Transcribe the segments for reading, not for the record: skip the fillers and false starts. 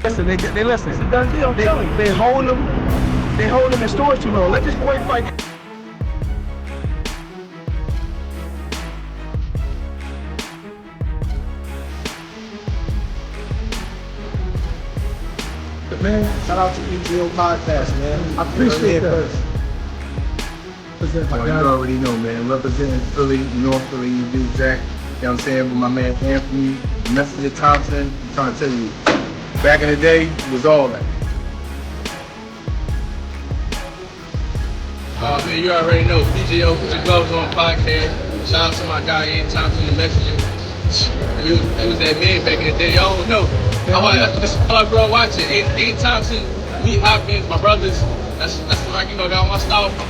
Listen, they listen. It's a done deal. They hold them. They hold them in storage too long. Let this boy fight. Man, shout out to PGO podcast, man. I appreciate that. Well, you already know, man. Representing Philly, North Philly, you do Jack. You know what I'm saying? With my man Anthony, Messenger Thompson. I'm trying to tell you, back in the day, it was all that. Oh man, you already know. PGO, Put Your Gloves On podcast. Shout out to my guy Ian Thompson, the Messenger. He was that man back in the day. Y'all don't know. This is all I grew up watching. Ian Thompson, me Hopkins, my brothers. That's where I got all my style from.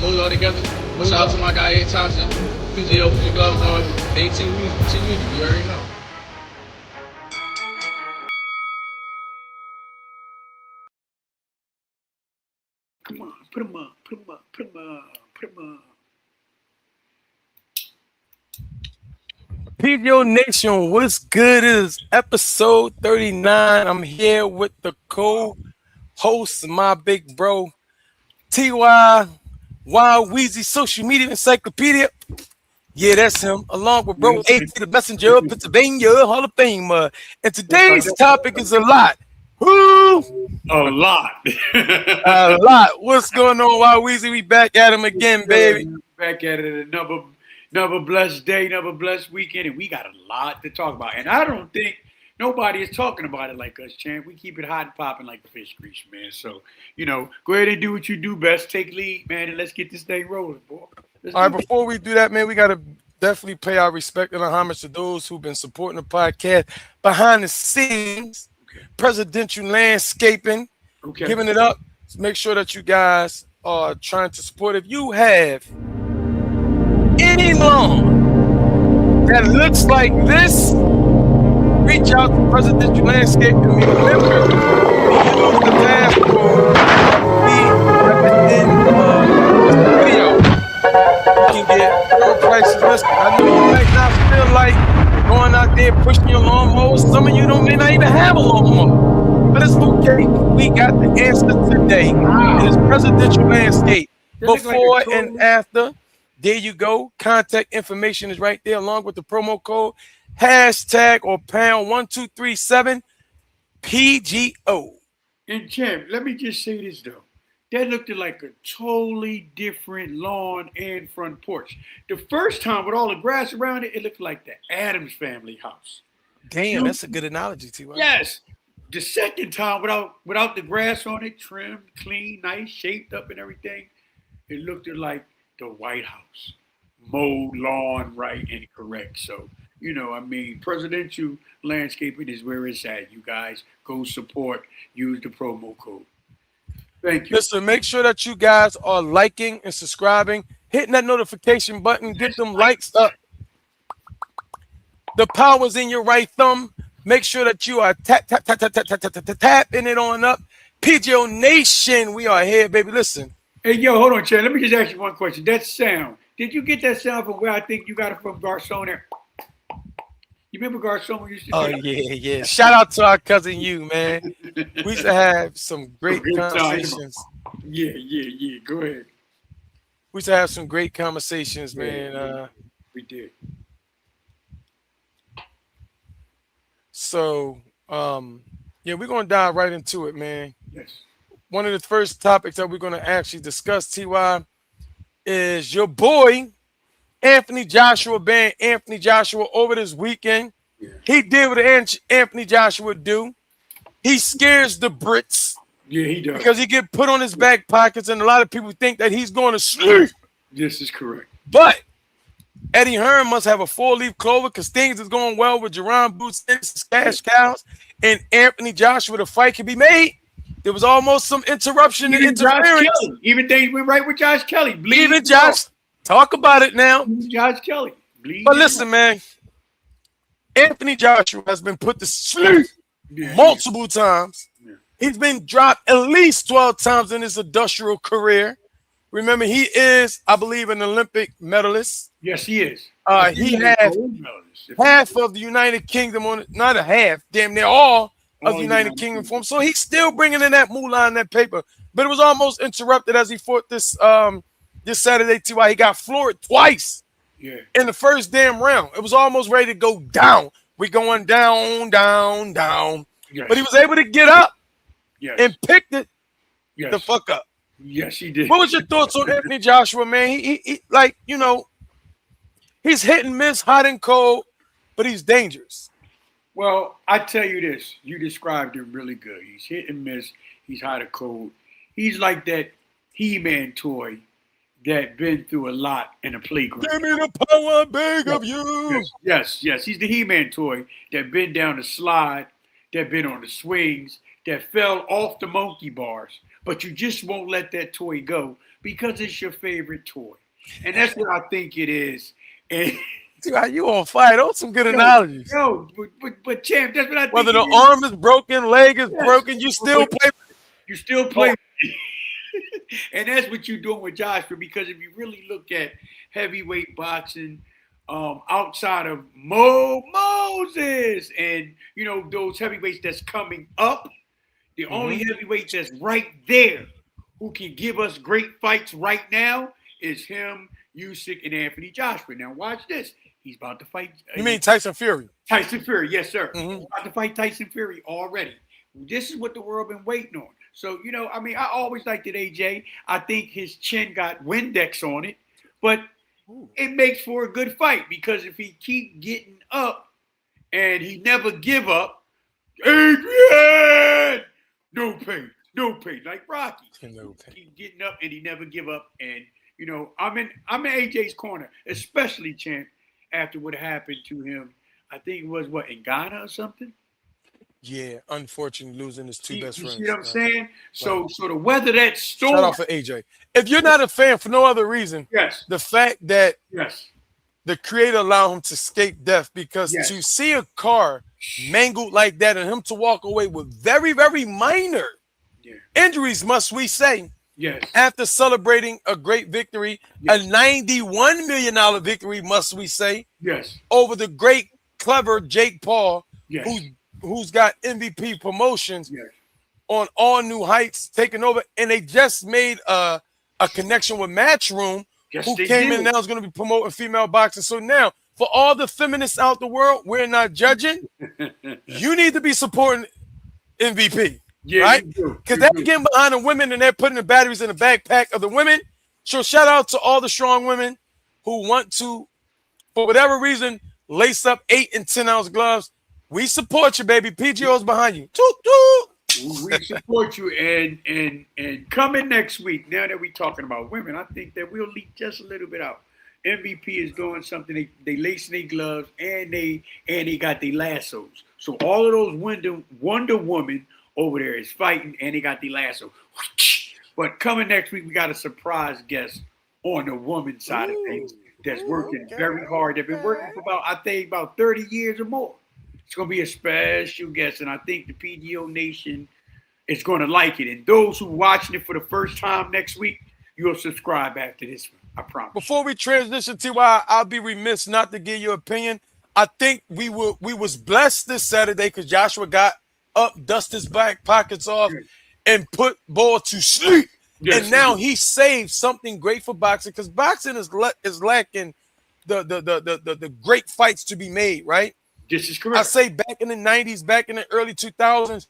Move it all together. But shout out to my guy Ian Thompson. PGO, Put Your Gloves On. 18 music, you already know. Come on, put him up. PGO Nation, what's good? Is episode 39. I'm here with the co-host, my big bro, Tszyu, Y-Weezy, social media encyclopedia. Yeah, that's him. Along with bro A.T. the Messenger of Pennsylvania Hall of Famer. And today's topic is a lot. Woo! A lot. A lot. What's going on, Y-Weezy? We back at him again, baby. Back at it another blessed day, another blessed weekend, and we got a lot to talk about. And I don't think nobody is talking about it like us, champ. We keep it hot and popping like the fish grease, man. So, go ahead and do what you do best. Take lead, man, and let's get this thing rolling, boy. All right, before we do that, man, we got to definitely pay our respect and our homage to those who've been supporting the podcast behind the scenes, presidential landscaping, giving it up. Make sure that you guys are trying to support. If you have any lawn that looks like this, reach out to Presidential Landscape and remember use the password at the end of the video. You can get real prices. Listen, I know you might not feel like going out there pushing your lawnmower. Some of you may not even have a lawnmower, but it's okay. We got the answer today. It is Presidential Landscape. Before and after. There you go. Contact information is right there along with the promo code hashtag or pound 1237 PGO. And champ, let me just say this though. That looked like a totally different lawn and front porch. The first time with all the grass around it, it looked like the Addams family house. Damn, that's a good analogy, T.Y. Yes. The second time without the grass on it, trimmed, clean, nice, shaped up and everything, it looked like the White House, mowed lawn right and correct. So, presidential landscaping is where it's at. You guys go support, use the promo code. Thank you. Listen, make sure that you guys are liking and subscribing, hitting that notification button, get them likes up. The power's in your right thumb. Make sure that you are tapping it on up. PGO Nation, we are here, baby. Listen. Hey, yo, hold on, Chad. Let me just ask you one question. That sound, did you get that sound from where I think you got it from Garcon there? You remember Garcon used to do yeah. Shout out to our cousin you, man. We used to have some great conversations. Yeah. Go ahead. We used to have some great conversations, man. We did. So, we're going to dive right into it, man. Yes. One of the first topics that we're going to actually discuss, T.Y., is your boy, Anthony Joshua, banned Anthony Joshua over this weekend. Yeah. He did what Anthony Joshua do. He scares the Brits. Yeah, he does. Because he get put on his back pockets, and a lot of people think that he's going to sleep. This is correct. But Eddie Hearn must have a 4-leaf clover because things is going well with Jerron Boots, Cash Cows, and Anthony Joshua. The fight can be made. There was almost some interruption and interference. Even things went right with Josh Kelly. Even Josh, talk about it now. Josh Kelly. But listen, man, Anthony Joshua has been put to sleep multiple times. Yeah. He's been dropped at least 12 times in his industrial career. Remember, he is, I believe, an Olympic medalist. Yes, he is. He has half of the United Kingdom on it, not a half, damn near all of the United Kingdom for him. So he's still bringing in that moolah and that paper. But it was almost interrupted as he fought this Saturday, T.Y. He got floored twice in the first damn round. It was almost ready to go down. We're going down, down, down. Yes. But he was able to get up and picked it the fuck up. Yes, he did. What was your thoughts on Anthony Joshua, man? He like, you know, he's hit and miss, hot and cold, but he's dangerous. Well, I tell you this. You described him really good. He's hit and miss. He's hot and cold. He's like that He-Man toy that been through a lot in the playground. Give me the power, I beg of you. Yes. He's the He-Man toy that been down the slide, that been on the swings, that fell off the monkey bars. But you just won't let that toy go because it's your favorite toy. And that's what I think it is. And you on fire. Those some good analogies. But champ, that's what I think. Whether the arm is broken, leg is broken, you still play. You still play. And that's what you're doing with Joshua, because if you really look at heavyweight boxing, outside of Moses and, you know, those heavyweights that's coming up, the only heavyweight that's right there who can give us great fights right now is him, Usyk, and Anthony Joshua. Now watch this. He's about to fight. You mean Tyson Fury? Tyson Fury, yes, sir. He's about to fight Tyson Fury already. This is what the world been waiting on. So, you know, I mean, I always liked it, AJ. I think his chin got Windex on it, but it makes for a good fight because if he keep getting up and he never give up, Adrian, no pain, like Rocky. Keep getting up and he never give up. And, you know, I'm in AJ's corner, especially, champ, after what happened to him. I think it was, in Ghana or something? Yeah, unfortunately, losing his two best friends. You see what I'm saying? So to weather that storm. Shout out for AJ. If you're not a fan for no other reason, the fact that the creator allowed him to escape death, because to see a car mangled like that and him to walk away with very, very minor injuries, must we say, after celebrating a great victory, a $91 million victory, must we say, over the great, clever Jake Paul, who's got MVP promotions on all new heights, taking over, and they just made a connection with Matchroom, who came in now is going to be promoting female boxing. So now, for all the feminists out the world, we're not judging. You need to be supporting MVP, right? Because they're getting behind the women and they're putting the batteries in the backpack of the women. So shout out to all the strong women who want to, for whatever reason, lace up 8 and 10 ounce gloves. We support you, baby. PGO's behind you. We support you. And coming next week, now that we're talking about women, I think that we'll leak just a little bit out. MVP is doing something. They lacing their gloves and they got their lassos. So all of those Wonder Woman over there is fighting and they got the lasso. But coming next week, we got a surprise guest on the woman side of things that's working very hard. They've been working for about 30 years or more. It's going to be a special guest, and I think the PGO Nation is going to like it. And those who are watching it for the first time next week, you'll subscribe after this one. I promise. Before we transition to I'll be remiss not to give your opinion. I think we was blessed this Saturday because Joshua got up, dusted his back pockets off, and put ball to sleep. Yes, and now he saved something great for boxing, because boxing is lacking the great fights to be made, right? This is correct. I say back in the 90s, back in the early 2000s,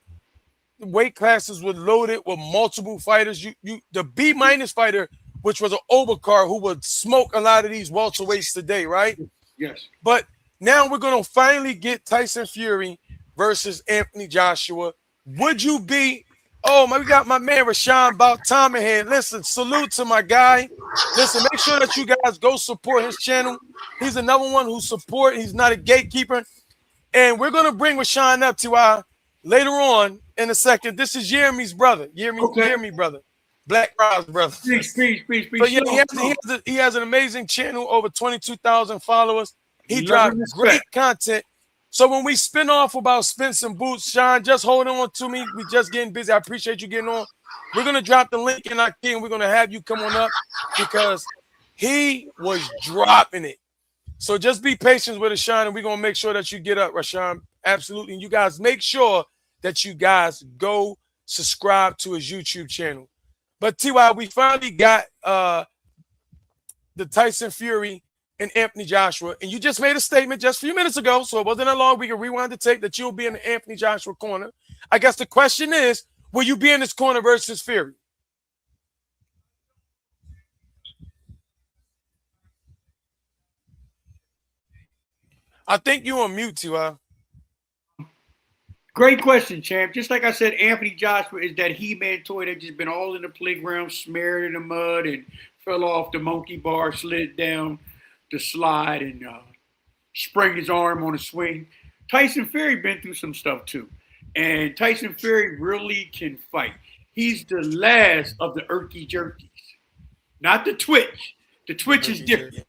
the weight classes were loaded with multiple fighters. The B- fighter, which was an overcard who would smoke a lot of these welterweights today, right? Yes. But now we're going to finally get Tyson Fury versus Anthony Joshua. Would you be? We got my man Rashawn about time ahead. Listen, salute to my guy. Listen, make sure that you guys go support his channel. He's another one who support. He's not a gatekeeper. And we're going to bring Rashawn up to later on in a second. This is Jeremy's brother. Jeremy brother. Black Rise brother. Peace. So yeah, he has an amazing channel, over 22,000 followers. He drops great content. So when we spin off about Spence and Boots, Sean, just hold on to me. We're just getting busy. I appreciate you getting on. We're going to drop the link in our key, and we're going to have you come on up because he was dropping it. So just be patient with us, Sean, and we're going to make sure that you get up, Rashawn. Absolutely. And you guys make sure that you guys go subscribe to his YouTube channel. But T.Y., we finally got the Tyson Fury and Anthony Joshua, and you just made a statement just a few minutes ago, so it wasn't that long. We can rewind the tape that you'll be in the Anthony Joshua corner. I guess the question is, will you be in this corner versus Fury? I think you on mute, T.Y. Great question, champ. Just like I said, Anthony Joshua is that He-Man toy that just been all in the playground, smeared in the mud, and fell off the monkey bar, slid down the slide, and sprained his arm on a swing. Tyson Fury been through some stuff too, and Tyson Fury really can fight. He's the last of the Erky Jerkies, not the Twitch. The Twitch is different.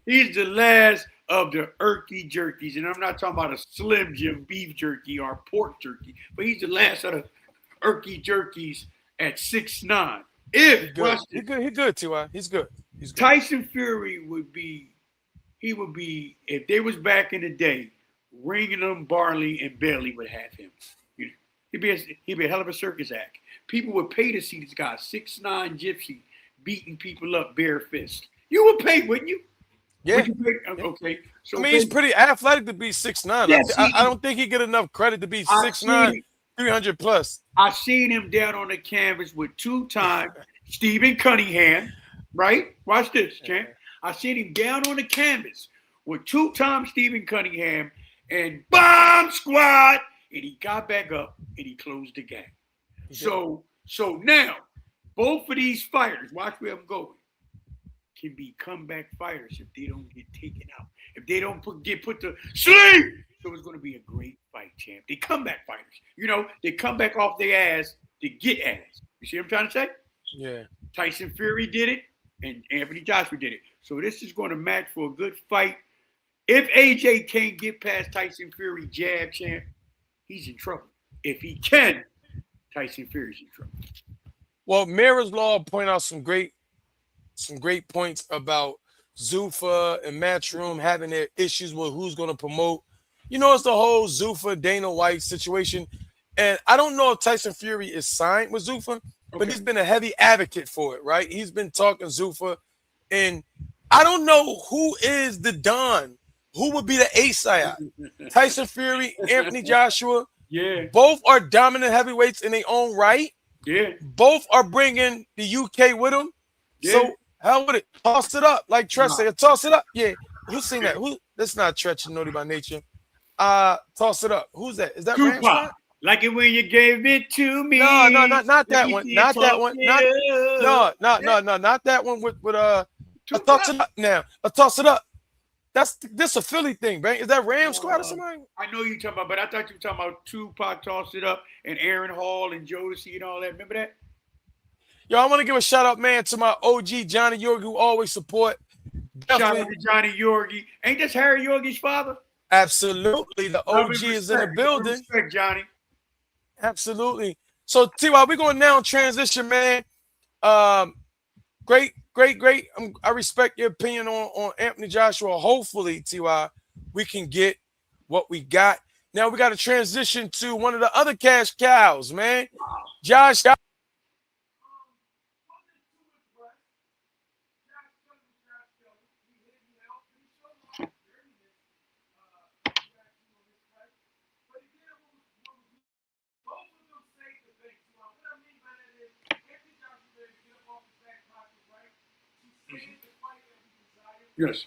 He's the last of the Erky Jerkies, and I'm not talking about a Slim Jim beef jerky or pork jerky, but he's the last of the Erky Jerkies at 6'9". He's good, T.Y. He's good. Tyson Fury would be if they was back in the day, Ringham, Barley, and Bailey would have him. He'd be a hell of a circus act. People would pay to see this guy, 6'9" gypsy, beating people up bare fist. You would pay, wouldn't you? Yeah. Would you pay? Okay. So I mean, he's pretty athletic to be 6'9". Yes, I don't think he get enough credit to be 6'9", 300 plus. I seen him down on the canvas with two-time Stephen Cunningham, right? Watch this, champ. I seen him down on the canvas with two-time Stephen Cunningham and bomb squad, and he got back up and he closed the game. So now, both of these fighters, watch where I'm going, can be comeback fighters if they don't get taken out. If they don't get put to sleep. So it's going to be a great fight, champ. They comeback fighters. You know, they come back off their ass to get ass. You see what I'm trying to say? Yeah. Tyson Fury did it, and Anthony Joshua did it. So this is going to match for a good fight. If AJ can't get past Tyson Fury jab, champ, he's in trouble. If he can, Tyson Fury's in trouble. Well, Mira's Law point out some great points about Zuffa and Matchroom having their issues with who's going to promote. You know, it's the whole Zuffa Dana White situation. And I don't know if Tyson Fury is signed with Zuffa, but he's been a heavy advocate for it, right? He's been talking Zuffa. And I don't know who is the Don. Who would be the A-side? Tyson Fury, Anthony Joshua. Yeah. Both are dominant heavyweights in their own right. Yeah. Both are bringing the UK with them. Yeah. So hell with it. Toss it up. Like Tretch said, toss it up. Yeah. Who's seen that? That's not Tretch and Naughty by Nature. Toss it up. Who's that? Is that Zuffa? Like it when you gave it to me. No, not that one. Not that one. Not that one with toss it up now. Toss it up. This a Philly thing, right? Is that Ram Squad or something? I know you're talking about, but I thought you were talking about Tupac, Toss It Up, and Aaron Hall and Jodeci and all that. Remember that? Yo, I want to give a shout out, man, to my OG Johnny Yorgi, who always support. Shout out to Johnny Yorgi. Ain't this Harry Yorgi's father? Absolutely. The OG is in the building. Respect, Johnny. Absolutely. So, T.Y., we're going to now transition, man. Great. I respect your opinion on Anthony Joshua. Hopefully, T.Y., we can get what we got. Now we got to transition to one of the other cash cows, man. Josh. Yes.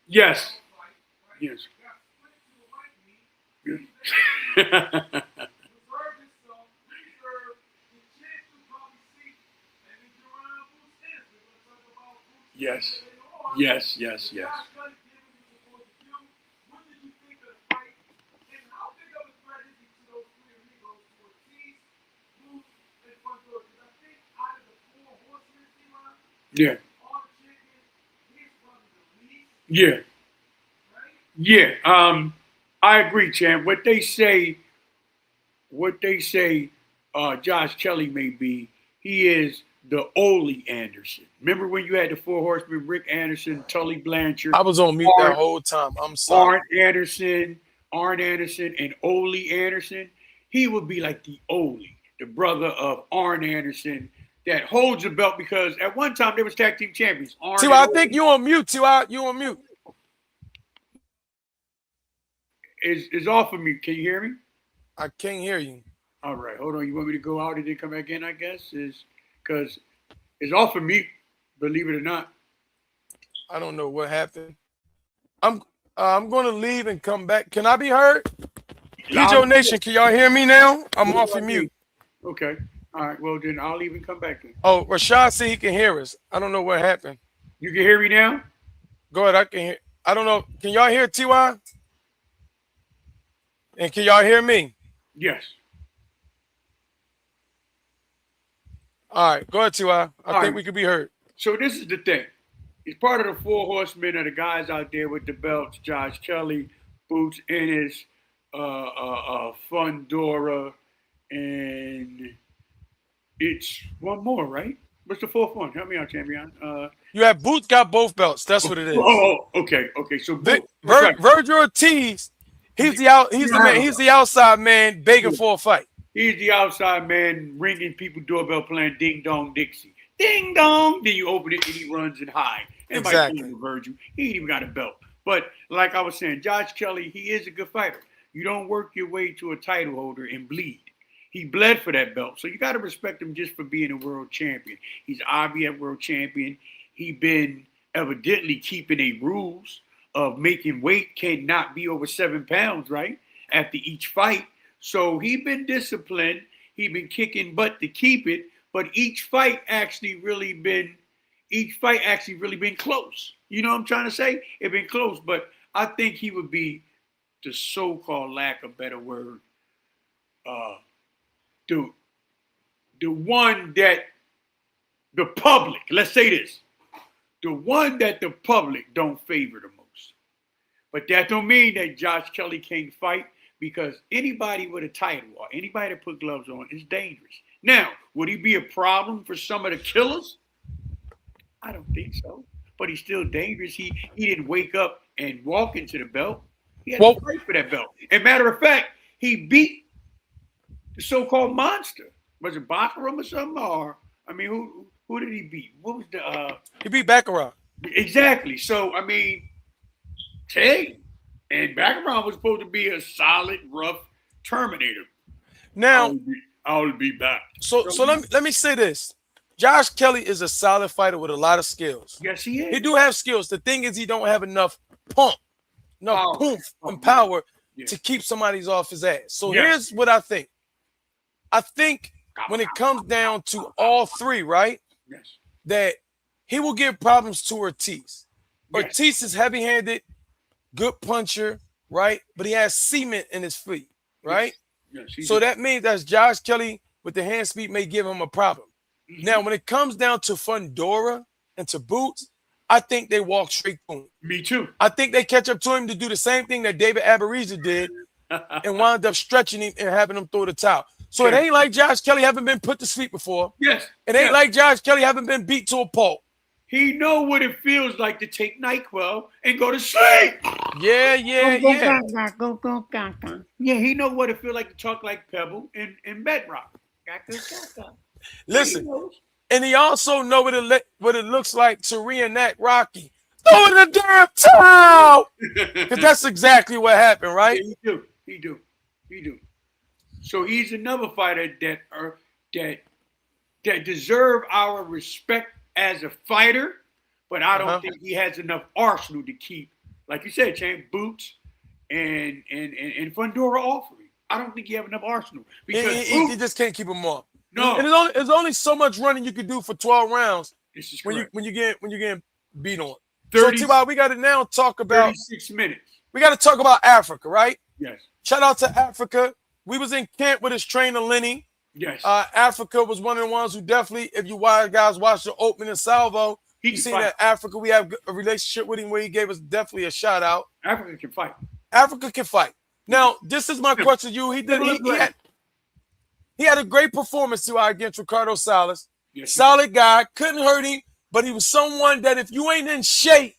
Yes. Yes. Yes. Yes. Yes. Yes. Yeah. Yeah. Yeah. I agree, champ. What they say, Josh Kelly may be, he is the Ole Anderson. Remember when you had the four horsemen, Rick Anderson, Tully Blanchard? I was on mute that whole time. I'm sorry. Arn Anderson, and Ole Anderson. He would be like the Ole, the brother of Arn Anderson, that holds the belt because at one time they was tag team champions. Tszyu, I think you on mute. Tszyu, you on mute. Is off of me. Can you hear me? I can't hear you. All right, hold on. You want me to go out and then come back in? I guess is because it's off of me. Believe it or not. I don't know what happened. I'm going to leave and come back. Can I be heard? PGO Nation, can y'all hear me now? I'm off of mute. Okay. All right. Well, then I'll even come back in. Oh, Rashad said he can hear us. I don't know what happened. You can hear me now? Go ahead. I can hear. I don't know. Can y'all hear Tszyu? And can y'all hear me? Yes. All right. Go ahead, Tszyu. I think we could be heard. So this is the thing. He's part of the four horsemen of the guys out there with the belts, Josh Kelly, Boots Ennis, Fundora, and it's one more, right? What's the fourth one? Help me out, champion. You have Boots got both belts. That's what it is. Oh, okay. So Virgil Ortiz, he's the outside man begging for a fight. He's the outside man ringing people doorbell playing Ding Dong Dixie. Ding Dong. Then you open it and he runs and hides. Exactly. Virgil. He ain't even got a belt. But like I was saying, Josh Kelly, he is a good fighter. You don't work your way to a title holder and bleed. He bled for that belt. So you got to respect him just for being a world champion. He's IBF world champion. He been evidently keeping a rules of making weight cannot be over 7 pounds, right? After each fight. So he been disciplined. He been kicking butt to keep it. But each fight actually really been close. You know what I'm trying to say? It been close. But I think he would be the so-called, lack of better word, the one that the public, let's say this, the one that the public don't favor the most. But that don't mean that Josh Kelly can't fight, because anybody with a title or anybody that put gloves on is dangerous. Now, would he be a problem for some of the killers? I don't think so. But he's still dangerous. He didn't wake up and walk into the belt. He had to fight for that belt. And matter of fact, he beat the so-called monster. Was it Baccarat or something? Or I mean, who did he beat? What was the he beat Baccarat. Exactly. So I mean, hey, and Baccarat was supposed to be a solid, rough Terminator. Now I'll be back. So let me say this. Josh Kelly is a solid fighter with a lot of skills. Yes, he is. He do have skills. The thing is, he don't have enough pump, and power to keep somebody's off his ass. So here's what I think. I think when it comes down to all three, right? Yes. That he will give problems to Ortiz. Yes. Ortiz is heavy-handed, good puncher, right? But he has cement in his feet, right? Yes, so that means that Josh Kelly with the hand speed may give him a problem. Mm-hmm. Now, when it comes down to Fundora and to Boots, I think they walk straight through him. Me too. I think they catch up to him to do the same thing that David Abariza did and wound up stretching him and having him throw the towel. So it ain't like Josh Kelly haven't been put to sleep before. Yes. It ain't like Josh Kelly haven't been beat to a pulp. He know what it feels like to take NyQuil and go to sleep. Yeah. Yeah, he know what it feels like to talk like Pebble and Bedrock. Listen, and he also know what it looks like to reenact Rocky. Throw in the damn towel! Because that's exactly what happened, right? Yeah, he do. So he's another fighter that deserve our respect as a fighter, but I don't think he has enough arsenal to keep, like you said, Boots and Fundora off of him. I don't think he have enough arsenal because he just can't keep him off. No, and there's only so much running you can do for 12 rounds when you get beat on. 30, so we got to now talk about 36 minutes. We got to talk about Africa, right? Yes. Shout out to Africa. We was in camp with his trainer Lenny. Yes. Africa was one of the ones who definitely, if you guys watch the opening salvo, you seen that Africa. We have a relationship with him where he gave us definitely a shout out. Africa can fight. Africa can fight. Now, this is my question to you. He had a great performance against Ricardo Salas. solid guy, couldn't hurt him, but he was someone that if you ain't in shape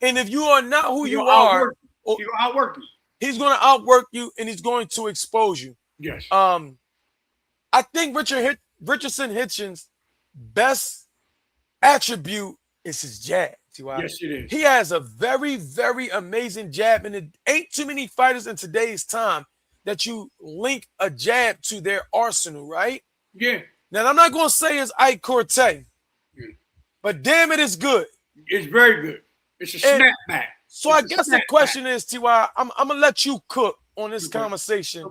and if you are not who you are, he'll outwork you. He's going to outwork you and he's going to expose you. Yes. I think Richardson Hitchin's best attribute is his jab. Yes, it is. He has a very, very amazing jab, and it ain't too many fighters in today's time that you link a jab to their arsenal, right? Yeah. Now, I'm not going to say it's Ike Cortez, but damn it, it's good. It's very good. It's a snapback. So I guess the question is, T.Y., I'm going to let you cook on this conversation,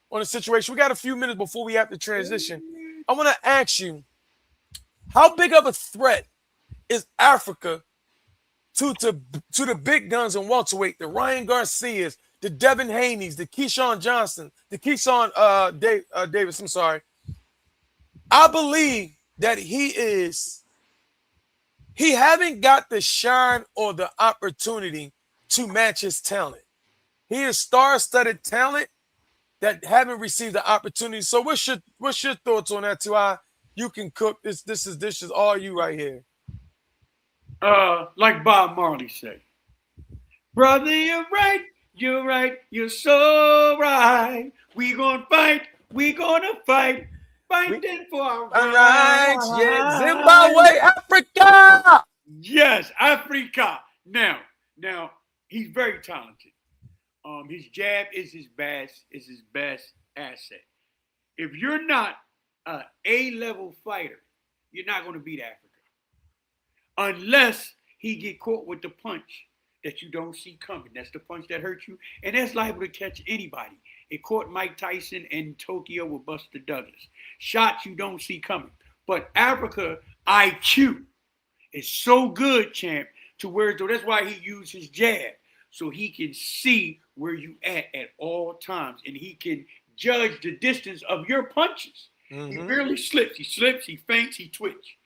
on the situation. We got a few minutes before we have to transition. I want to ask you, how big of a threat is Africa to the big guns in welterweight, the Ryan Garcias, the Devin Haney's, the Keyshawn Johnson, the Keyshawn Davis, I'm sorry. I believe that he haven't got the shine or the opportunity to match his talent. He is star-studded talent that haven't received the opportunity. So what's your thoughts on that, T.Y.? You can cook. This is all you right here. Like Bob Marley said, brother, you're right, you're so right. We gonna fight, fighting for our rights. Yeah. Zimbabwe, Africa. Yes, Africa. Now, he's very talented. His jab is his best asset. If you're not an A-level fighter, you're not going to beat Africa. Unless he get caught with the punch that you don't see coming. That's the punch that hurts you. And that's liable to catch anybody. It caught Mike Tyson in Tokyo with Buster Douglas. Shots you don't see coming. But Africa IQ is so good, champ, to where that's why he used his jab. So he can see where you at all times. And he can judge the distance of your punches. He barely slips. He feints, he twitch.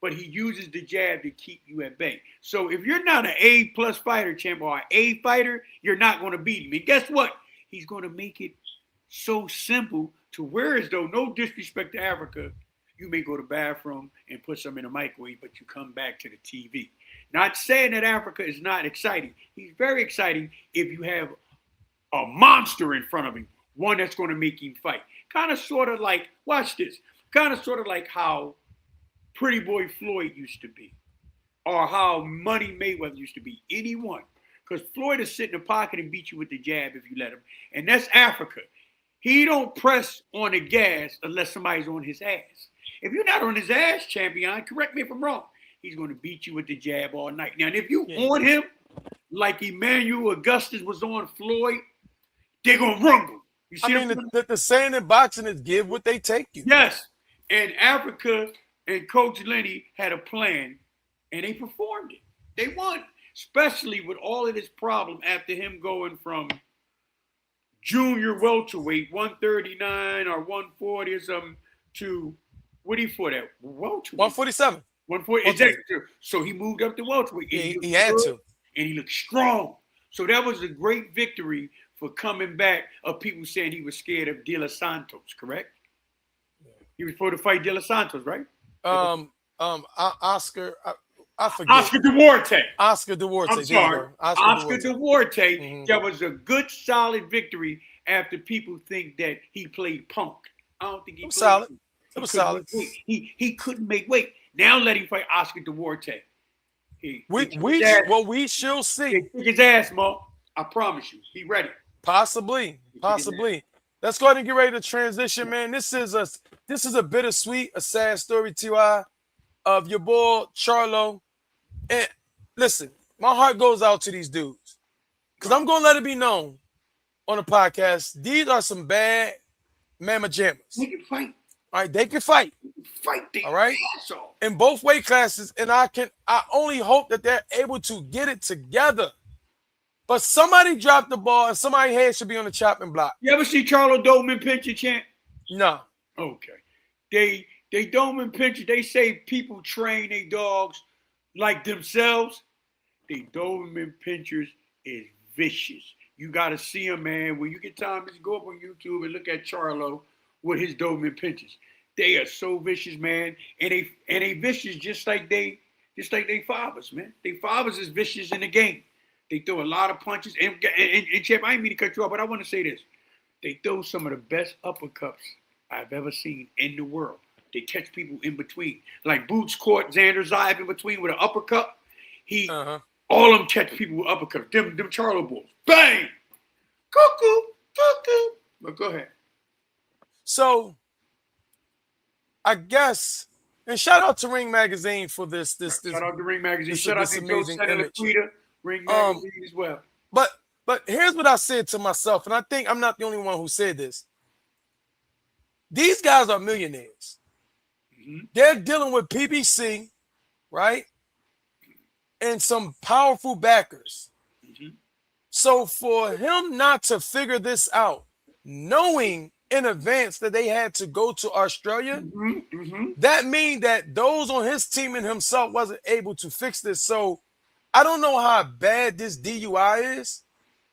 But he uses the jab to keep you at bay. So if you're not an A-plus fighter, champ, or an A fighter, you're not going to beat him. And guess what? He's going to make it so simple to where as though, no disrespect to Africa, you may go to the bathroom and put some in a microwave, but you come back to the TV. Not saying that Africa is not exciting. He's very exciting if you have a monster in front of him, one that's going to make him fight. Kind of sort of like, watch this, kind of sort of like how Pretty Boy Floyd used to be, or how Money Mayweather used to be. Anyone. Because Floyd will sit in the pocket and beat you with the jab if you let him. And that's Africa. He don't press on the gas unless somebody's on his ass. If you're not on his ass, champion, correct me if I'm wrong, he's going to beat you with the jab all night. Now, and if you on him, like Emmanuel Augustus was on Floyd, they're going to rumble. You see the saying in boxing is give what they take you. Yes. And Africa and Coach Lenny had a plan, and they performed it. They won, especially with all of this problem after him going from junior welterweight, 139 or 140 or something, to what he fought at? Welterweight. 147. 140. Exactly. So he moved up to welterweight. He had to. And he looked strong. So that was a great victory for coming back of people saying he was scared of De Los Santos, correct? Yeah. He was supposed to fight De Los Santos, right? Oscar, I forget. Oscar Duarte. Oscar Duarte. I'm sorry. Oscar Duarte. That was a good, solid victory after people think that he played punk. I don't think he played solid. Punk. It was solid. He couldn't make weight. Now let him fight Oscar Duarte. We shall see. Kick his ass, Mo. I promise you. He ready. Possibly. Let's go ahead and get ready to transition, man. This is a bittersweet, a sad story, T.Y., of your boy Charlo. And listen, my heart goes out to these dudes. Because I'm going to let it be known on the podcast, these are some bad mamma jammers. They can fight. All right, they can fight. All right? In both weight classes, and I only hope that they're able to get it together. But somebody dropped the ball, and somebody's head should be on the chopping block. You ever see Charlo Doberman pincher, champ? No. Okay. They Doberman pincher, they say people train their dogs like themselves. They Doberman pinchers is vicious. You got to see them, man. When you get time, just go up on YouTube and look at Charlo with his Doberman pinchers. They are so vicious, man, and they vicious just like they fathers, man. They fathers is vicious in the game. They throw a lot of punches, and Champ, I didn't mean to cut you off, but I want to say this: they throw some of the best uppercuts I've ever seen in the world. They catch people in between, like Boots caught Xander Zayas in between with an uppercut. All of them catch people with uppercuts. Them Charlo bulls, bang, cuckoo. But go ahead. So, I guess, and shout out to Ring Magazine for this. Shout out to Ring Magazine. This, Shout out this to amazing Joe image. Twitter, Ring Magazine as well. But here's what I said to myself, and I think I'm not the only one who said this. These guys are millionaires. Mm-hmm. They're dealing with PBC, right? And some powerful backers. Mm-hmm. So for him not to figure this out, knowing in advance that they had to go to Australia, that means that those on his team and himself wasn't able to fix this. So I don't know how bad this DUI is,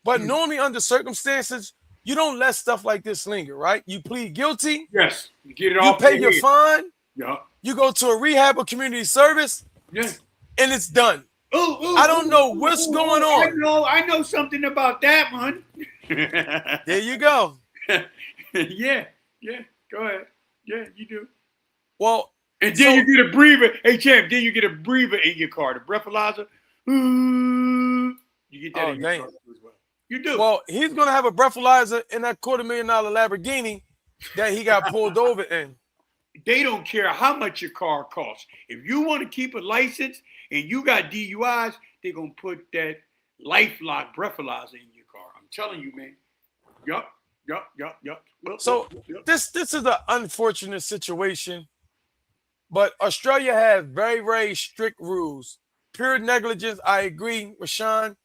but normally under circumstances, you don't let stuff like this linger, right? You plead guilty. Yes. You get it off. You pay your fine. Yeah. You go to a rehab or community service. Yeah. And it's done. I don't know what's going on. I know something about that one. There you go. Yeah. Go ahead. Yeah, you do. Well, and then you get a breather. Hey, Champ, then you get a breather in your car, the breathalyzer. You get that in your car as well. You do. Well, he's going to have a breathalyzer in that $250,000 Lamborghini that he got pulled over in. They don't care how much your car costs. If you want to keep a license and you got DUIs, they're going to put that LifeLock breathalyzer in your car. I'm telling you, man. Yup. So this is an unfortunate situation, but Australia has very, very strict rules. Pure negligence, I agree with Sean.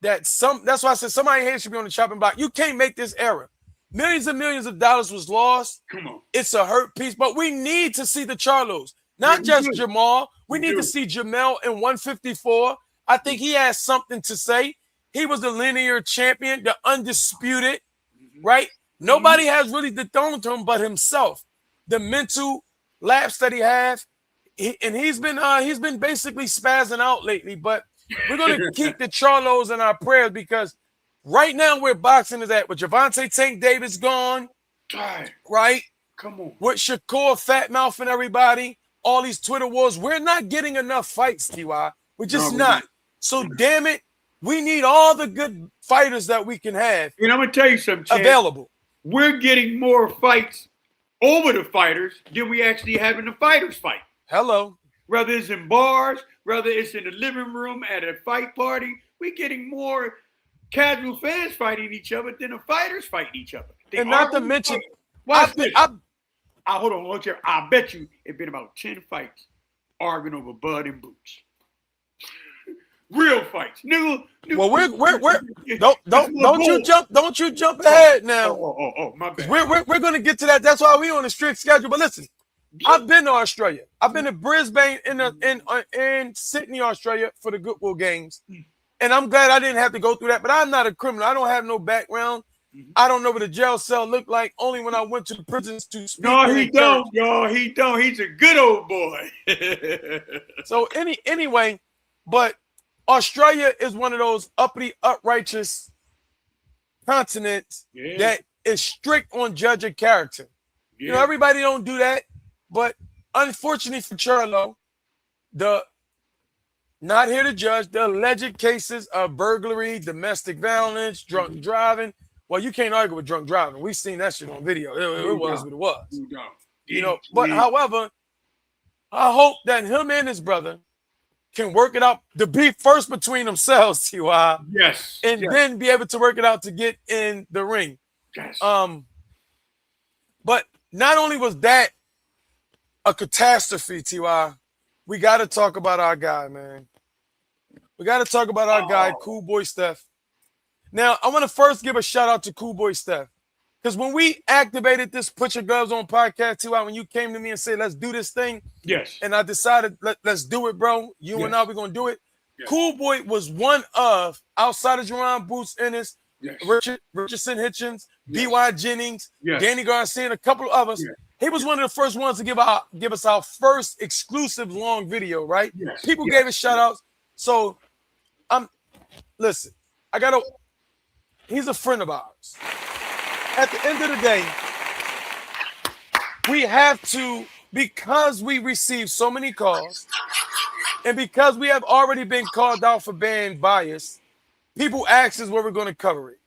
That's why I said somebody here should be on the chopping block. You can't make this error. Millions and millions of dollars was lost. Come on. It's a hurt piece, but we need to see the Charlos. Not just Jamal. We need to see Jamel in 154. I think he has something to say. He was the linear champion, the undisputed, right? Nobody has really dethroned him but himself. The mental lapse that he has, and he's been basically spazzing out lately, but we're going to keep the Charlos in our prayers because right now where boxing is at, with Gervonta Tank Davis gone, right? Come on. With Shakur Fatmouth and everybody, all these Twitter wars, we're not getting enough fights, T.Y. We're just not. So damn it, we need all the good fighters that we can have. And I'm going to tell you something, available. We're getting more fights over the fighters than we actually have in the fighters fight. Hello. Whether it's in bars, whether it's in the living room at a fight party, we're getting more casual fans fighting each other than the fighters fighting each other. And not to mention, hold on, I bet you it's been about 10 fights arguing over Bud and Boots. Real fights, nigga. Well, don't you jump ahead now. Oh, my bad. We're gonna get to that. That's why we on a strict schedule. But listen, I've been to Australia. I've been to Brisbane in Sydney, Australia for the Goodwill Games, and I'm glad I didn't have to go through that. But I'm not a criminal. I don't have no background. I don't know what a jail cell looked like. Only when I went to the prisons to speak. No, he don't, y'all. He don't. He's a good old boy. So anyway, but Australia is one of those uppity, uprighteous continents that is strict on judging character. Yeah. You know, everybody don't do that, but unfortunately for Charlo, not here to judge, the alleged cases of burglary, domestic violence, drunk driving. Well, you can't argue with drunk driving. We've seen that shit on video. It was what it was. You know, but however, I hope that him and his brother can work it out to be first between themselves, T.Y. Yes. And then be able to work it out to get in the ring. Yes. But not only was that a catastrophe, T.Y., we got to talk about our guy, man. We got to talk about our guy, Cool Boy Steph. Now, I want to first give a shout out to Cool Boy Steph. Because when we activated this Put Your Gloves On podcast, T.Y., when you came to me and said, let's do this thing. Yes. And I decided, let's do it, bro. You and I, we're going to do it. Yes. Cool Boy was one of, outside of Jerron Boots Ennis, Richardson Hitchins, B.Y. Jennings, Danny Garcia, and a couple of others, He was one of the first ones to give us our first exclusive long video, right? Yes. People gave us shout outs. So listen, he's a friend of ours. At the end of the day, we have to, because we receive so many calls, and because we have already been called out for being biased, people ask us where we're going to cover it.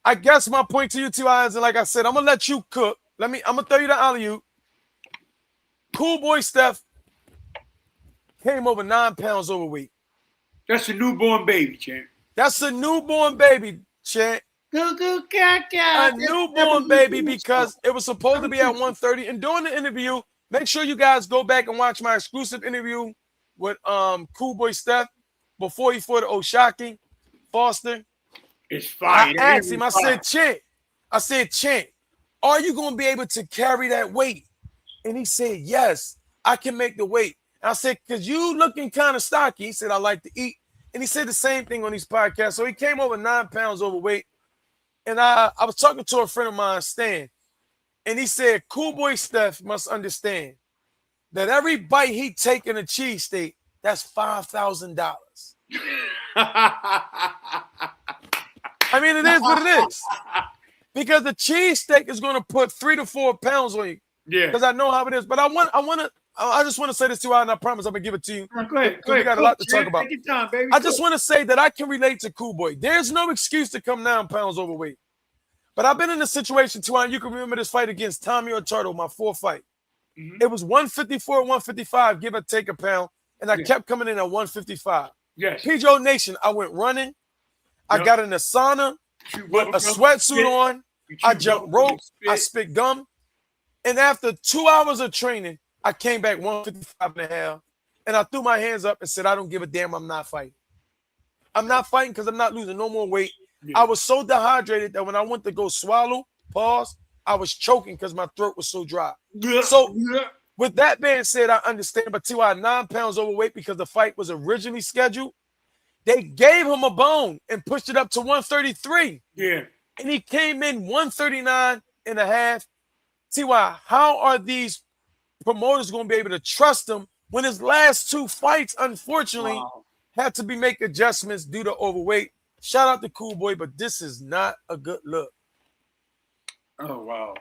I guess my point to you two eyes, and like I said, I'm gonna let you cook. I'm gonna throw you the alley-oop. Cool Boy Steph came over 9 pounds overweight. That's a newborn baby, champ. That's a newborn baby, champ. A newborn baby, because it was supposed to be at 130. And during the interview, make sure you guys go back and watch my exclusive interview with Cool Boy Steph before he fought O'Shaquie Foster. It's fine. I asked him, I said, Champ, are you going to be able to carry that weight? And he said, yes, I can make the weight. And I said, because you looking kind of stocky. He said, I like to eat. And he said the same thing on these podcasts. So he came over 9 pounds overweight. And I was talking to a friend of mine, Stan, and he said, Cool Boy Steph must understand that every bite he take in a cheesesteak, that's $5,000. I mean, it is what it is. Because the cheesesteak is going to put 3 to 4 pounds on you. Yeah. Because I know how it is. But I just want to say this to you, and I promise I'm going to give it to you. Go ahead. We got a lot to talk about. Take your time, baby. I just want to say that I can relate to Cool Boy. There's no excuse to come 9 pounds overweight. But I've been in a situation, too, and you can remember this fight against Tommy Ortardo, my 4th fight. Mm-hmm. It was 154, 155, give or take a pound, and I kept coming in at 155. Yes. PGO Nation, I went running. I got in the sauna with a sweatsuit on. I jumped rope. I spit gum. And after 2 hours of training, I came back 155 and a half. And I threw my hands up and said, I don't give a damn. I'm not fighting. I'm not fighting because I'm not losing no more weight. Yeah. I was so dehydrated that when I went to go swallow, I was choking because my throat was so dry. Yeah. So with that being said, I understand. But T.Y. 9 pounds overweight because the fight was originally scheduled. They gave him a bone and pushed it up to 133. Yeah. And he came in 139 and a half. T.Y., how are these promoters going to be able to trust him when his last 2 fights, unfortunately, had to make adjustments due to overweight? Shout out to Cool Boy, but this is not a good look. Oh, wow.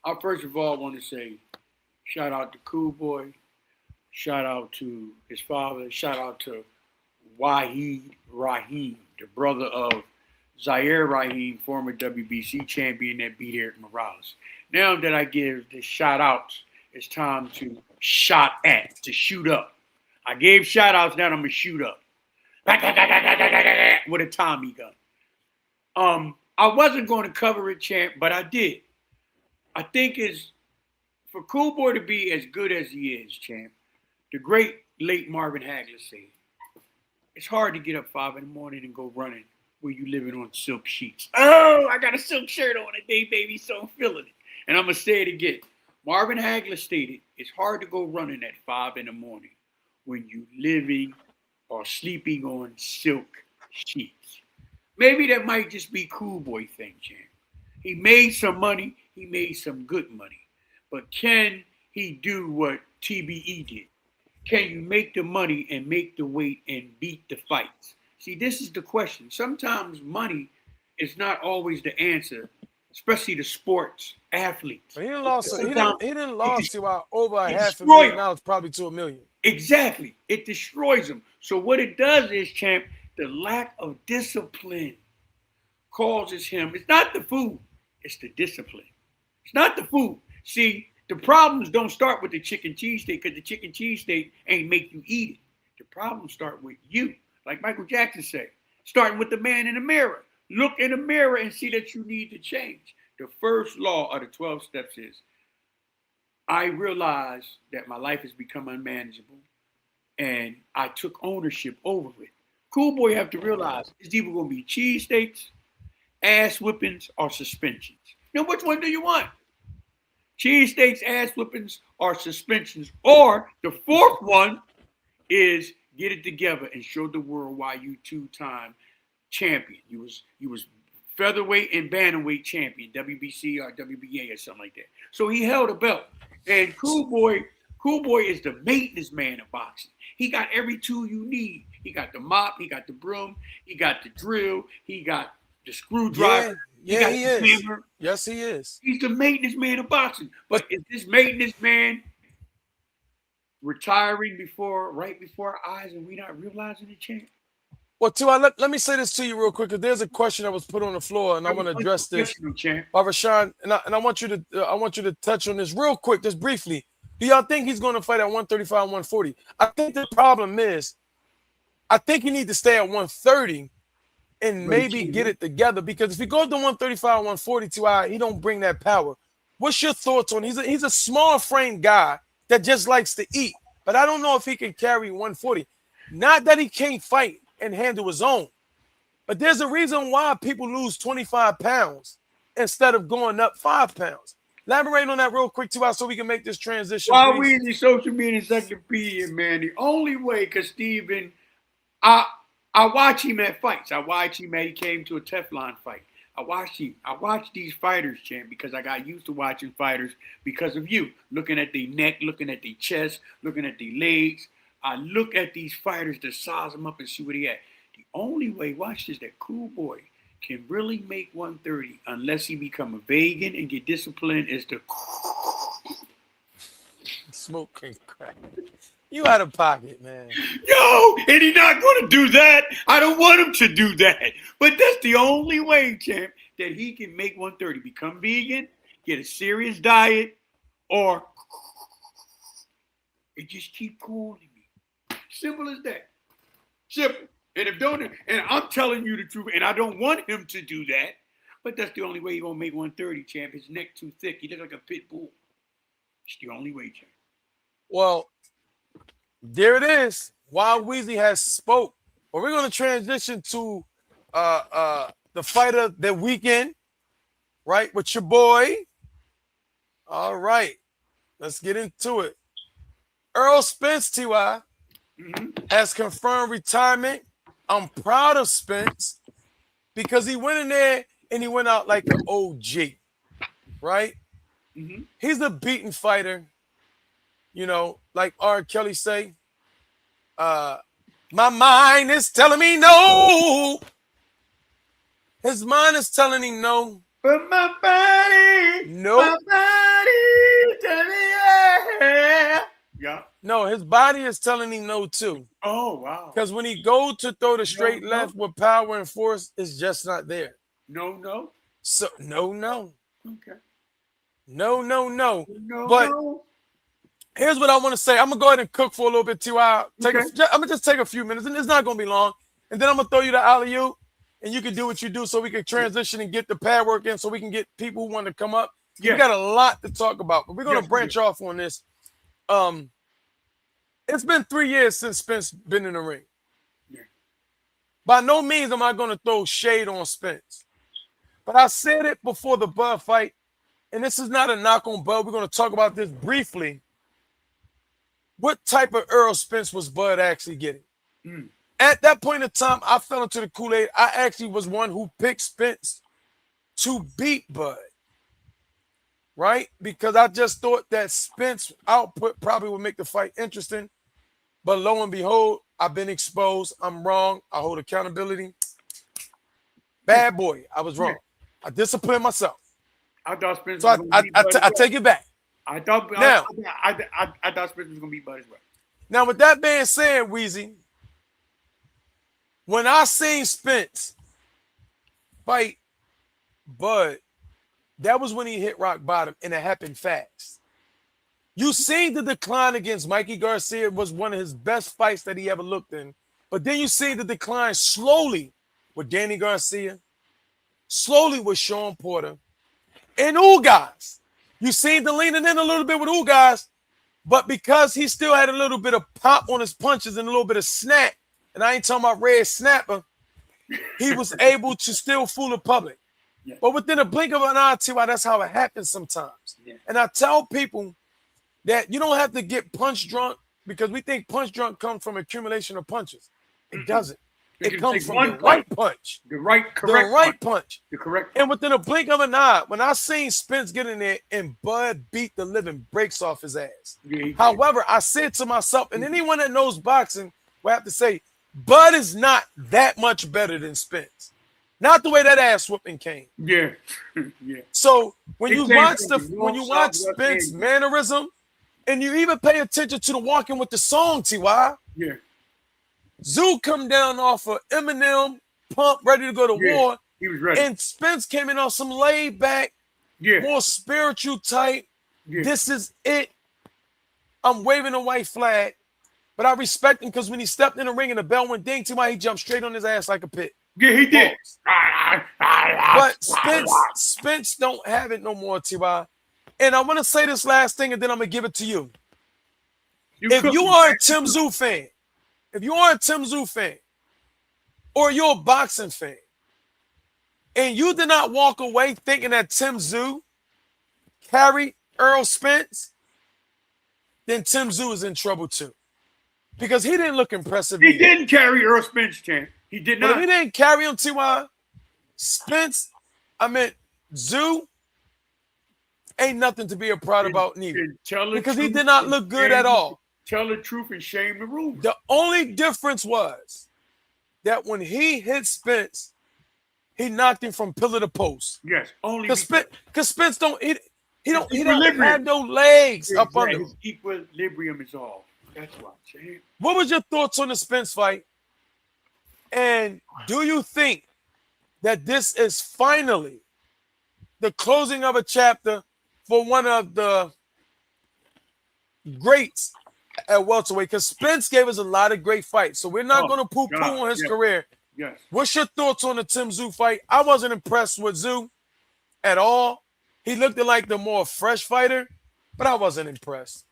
I first of all want to say shout out to Cool Boy. Shout out to his father. Shout out to Wahid Rahim, the brother of Zaire Rahim, former WBC champion that beat Eric Morales. Now that I give the shout outs, it's time to shoot up. I gave shout outs, now I'm going to shoot up. With a Tommy gun. I wasn't going to cover it, champ, but I did. I think it's for Cool Boy to be as good as he is, champ. The great late Marvin Hagler said, it's hard to get up 5 in the morning and go running where you living on silk sheets. Oh, I got a silk shirt on today, baby, so I'm feeling it. And I'm going to say it again. Marvin Hagler stated, it's hard to go running at 5 in the morning when you living or sleeping on silk sheets. Maybe that might just be Cool Boy thing, champ. He made some money. He made some good money. But can he do what TBE did? Can you make the money and make the weight and beat the fights? See, this is the question. Sometimes money is not always the answer, especially the sports athletes. He didn't lose to over $500,000. Now it's probably to $1 million. Exactly. It destroys him. So what it does is, champ, the lack of discipline causes him. It's not the food. It's the discipline. It's not the food. See, the problems don't start with the chicken cheesesteak because the chicken cheesesteak ain't make you eat it. The problems start with you. Like Michael Jackson said, starting with the man in the mirror. Look in the mirror and see that you need to change. The first law of the 12 steps is, I realized that my life has become unmanageable and I took ownership over it. Cool Boy have to realize it's either going to be cheesesteaks, ass whippings, or suspensions. Now, which one do you want? Cheesesteaks, ass whippings, or suspensions? Or the fourth one is get it together and show the world why you 2-time champion. You was featherweight and bantamweight champion, WBC or WBA or something like that. So he held a belt. And Cool Boy is the maintenance man of boxing. He got every tool you need. He got the mop, he got the broom, he got the drill, he got the screwdriver. Yeah, he is. Hammer. Yes, he is. He's the maintenance man of boxing. But is this maintenance man retiring right before our eyes and we not realizing it, champ? Well, Tszyu, let me say this to you real quick, because there's a question that was put on the floor, and I want to address this by Rashawn, and I want you to touch on this real quick, just briefly. Do y'all think he's going to fight at 135, 140? I think the problem is, I think he needs to stay at 130 and maybe get it together, because if he goes to 135, 140, Tszyu, he don't bring that power. What's your thoughts on? He's a small frame guy that just likes to eat, but I don't know if he can carry 140. Not that he can't fight and handle his own, but there's a reason why people lose 25 pounds instead of going up 5 pounds. Elaborate on that real quick, Tszyu, so we can make this transition. Y-Weezy social media encyclopedia, man. The only way, because Steven, I watch him at fights. I watch him he came to a Teflon fight. I watch these fighters, champ, because I got used to watching fighters because of you. Looking at their neck, looking at their chest, looking at their legs. I look at these fighters to size them up and see where they at. The only way, watch this, that Cool Boy can really make 130 unless he become a vegan and get disciplined is to smoking crack. You out of pocket, man. Yo, and he's not going to do that. I don't want him to do that. But that's the only way, champ, that he can make 130. Become vegan, get a serious diet, or it just keep calling me. Simple as that. Simple. And I'm telling you the truth, and I don't want him to do that, but that's the only way he's going to make 130, champ. His neck too thick. He looks like a pit bull. It's the only way, champ. Well, there it is. Y-Weezy has spoke. Well, we're going to transition to the fight of the weekend, right, with your boy. All right. Let's get into it. Earl Spence, Tszyu, has confirmed retirement. I'm proud of Spence because he went in there and he went out like an OG, right? He's a beaten fighter, you know, like R. Kelly say. My mind is telling me no. His mind is telling him no. But my body, nope. My body telling me yeah. Yeah. No, his body is telling him no too. Oh, wow. Because when he go to throw the straight left with power and force, it's just not there. No. So no. Okay. No. But here's what I want to say. I'm gonna go ahead and cook for a little bit too. I'm gonna just take a few minutes, and it's not gonna be long. And then I'm gonna throw you the alley-oop, and you can do what you do, so we can transition and get the pad work in, so we can get people who want to come up. Yeah. We got a lot to talk about, but we're gonna branch off on this. It's been 3 years since Spence been in the ring. Yeah. By no means am I going to throw shade on Spence. But I said it before the Bud fight, and this is not a knock on Bud. We're going to talk about this briefly. What type of Earl Spence was Bud actually getting? At that point in time, I fell into the Kool-Aid. I actually was one who picked Spence to beat Bud. Right? Because I just thought that Spence output probably would make the fight interesting. But lo and behold, I've been exposed. I'm wrong. I hold accountability. Bad boy. I was wrong. I disciplined myself. I thought Spence was going to beat Bud. I take it back. I thought Spence was going to beat Bud as well. Now, with that being said, Weezy, when I seen Spence fight Bud, that was when he hit rock bottom, and it happened fast. You seen the decline against Mikey Garcia was one of his best fights that he ever looked in. But then you see the decline slowly with Danny Garcia, slowly with Sean Porter, and Ugas. You seen the leaning in a little bit with Ugas, but because he still had a little bit of pop on his punches and a little bit of snap, and I ain't talking about red snapper, he was able to still fool the public. Yeah. But within a blink of an eye, Tszyu, that's how it happens sometimes. Yeah. And I tell people that you don't have to get punch drunk because we think punch drunk comes from accumulation of punches. It doesn't. It comes from the right punch. The right punch. The correct. And within a blink of an eye, when I seen Spence get in there and Bud beat the living breaks off his ass. Yeah, however, I said to myself, and anyone that knows boxing will have to say, Bud is not that much better than Spence. Not the way that ass whooping came. Yeah. Yeah. So when you watch Spence mannerism, and you even pay attention to the walking with the song, Tszyu. Yeah. Tszyu come down off of Eminem, Pump, ready to go to war. He was ready. And Spence came in on some laid back, more spiritual type. Yeah. This is it. I'm waving a white flag, but I respect him because when he stepped in the ring and the bell went ding, Tszyu, he jumped straight on his ass like a pit. Yeah, he did. But Spence don't have it no more, Tszyu. And I want to say this last thing, and then I'm gonna give it to you. If you are a Tszyu fan, or you're a boxing fan, and you did not walk away thinking that Tszyu carried Earl Spence, then Tszyu is in trouble too. Because he didn't look impressive. He didn't carry Earl Spence, champ. He did not. But if he didn't carry him, Tszyu, Tszyu ain't nothing to be proud about neither. Because he did not look good at all. Tell the truth and shame the rumor. The only difference was that when he hit Spence, he knocked him from pillar to post. Yes, only because Spence don't have no legs up under him. His equilibrium is off. That's why, champ. What was your thoughts on the Spence fight? And do you think that this is finally the closing of a chapter for one of the greats at welterweight? Because Spence gave us a lot of great fights, so we're not going to poo-poo on his career. Yes. What's your thoughts on the Tszyu fight? I wasn't impressed with Tszyu at all. He looked like the more fresh fighter, but I wasn't impressed.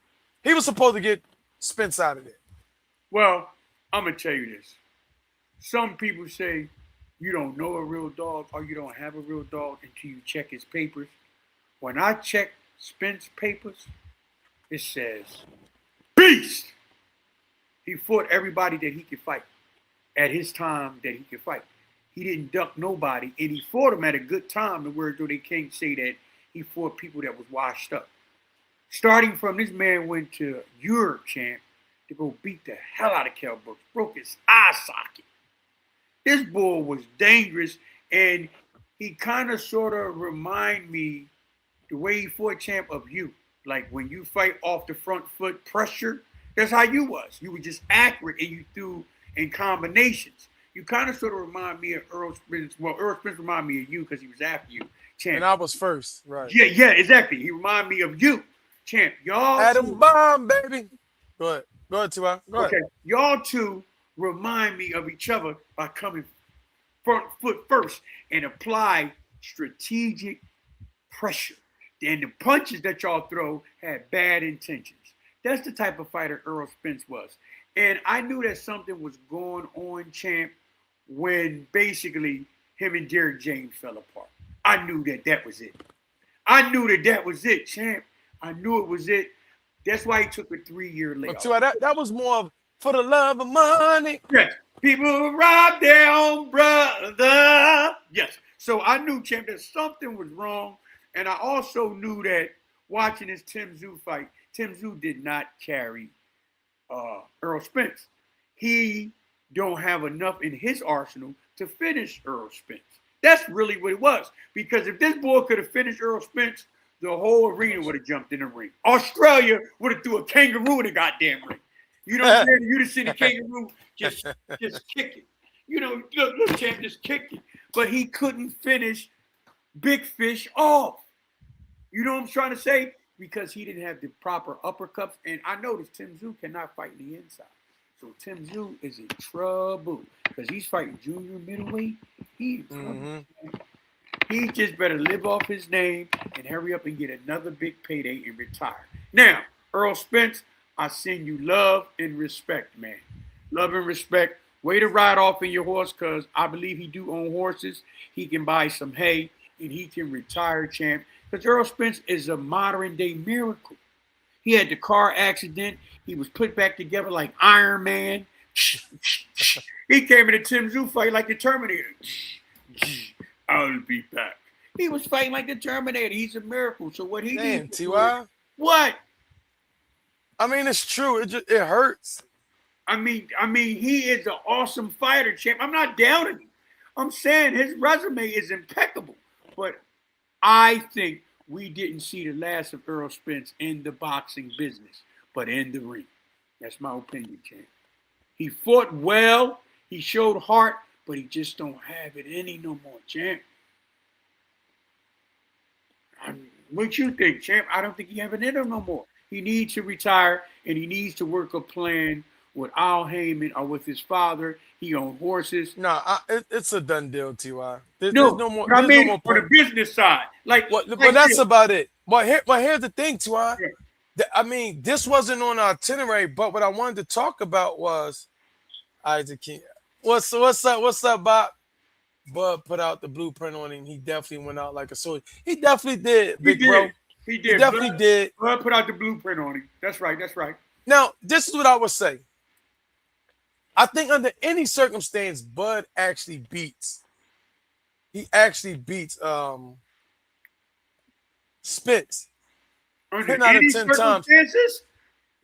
He was supposed to get Spence out of there. Well, I'm going to tell you this. Some people say you don't know a real dog or you don't have a real dog until you check his papers. When I check Spence papers, it says, beast! He fought everybody that he could fight at his time that he could fight. He didn't duck nobody, and he fought them at a good time, the word though they can't say that he fought people that was washed up. Starting from this man went to Europe, champ, to go beat the hell out of Kell Brooks, broke his eye socket. This bull was dangerous, and he kind of sort of remind me the way he fought, champ, of you. Like when you fight off the front foot pressure, that's how you was. You were just accurate, and you threw in combinations. You kind of sort of remind me of Earl Spence. Well, Earl Spence reminded me of you because he was after you, champ. And I was first, right? Yeah, exactly. He reminded me of you, champ. Y'all Adam Bomb, baby. Go ahead, Tszyu. Go ahead. Okay, y'all two remind me of each other by coming front foot first and apply strategic pressure. And the punches that y'all throw had bad intentions. That's the type of fighter Earl Spence was. And I knew that something was going on, champ, when basically him and Derrick James fell apart. I knew that was it. I knew that was it, champ. I knew it was it. That's why he took a 3-year layoff. But that was more of for the love of money. Yes. People rob their own brother. Yes. So I knew, champ, that something was wrong. And I also knew that watching this Tszyu fight, Tszyu did not carry Earl Spence. He don't have enough in his arsenal to finish Earl Spence. That's really what it was. Because if this boy could have finished Earl Spence, the whole arena would have jumped in the ring. Australia would have threw a kangaroo in the goddamn ring. You know what I'm saying? You'd have seen the kangaroo just kicking. You know, look, champ, just kicking. But he couldn't finish Big Fish off. You know what I'm trying to say? Because he didn't have the proper uppercuts. And I noticed Tszyu cannot fight in the inside. So Tszyu is in trouble because he's fighting junior middleweight. He just better live off his name and hurry up and get another big payday and retire. Now, Earl Spence, I send you love and respect, man. Love and respect. Way to ride off in your horse because I believe he do own horses. He can buy some hay and he can retire, champ. Because Earl Spence is a modern-day miracle. He had the car accident. He was put back together like Iron Man. He came in a Tszyu fight like the Terminator. I'll be back. He was fighting like the Terminator. He's a miracle. So what he did? Tszyu. What? I mean, it's true. It hurts. I mean, he is an awesome fighter, champ. I'm not doubting him. I'm saying his resume is impeccable. But I think we didn't see the last of Earl Spence in the boxing business, but in the ring. That's my opinion, champ. He fought well. He showed heart, but he just don't have it any no more, champ. What you think, champ? I don't think he have it in him no more. He needs to retire, and he needs to work a plan with Al Heyman or with his father. He owns horses. Nah, it's a done deal, Tszyu. There's no more. I mean, on the business side, but that's about it. But here's the thing, Tszyu. Yeah. I mean, this wasn't on our itinerary, but what I wanted to talk about was Isaac King. What's up, Bob? Bud put out the blueprint on him. He definitely went out like a soldier. He definitely did, bro. He did. He definitely did. Bud put out the blueprint on him. That's right. Now, this is what I would say. I think under any circumstance, Bud actually beats. He actually beats Spence. Under 10 any circumstances?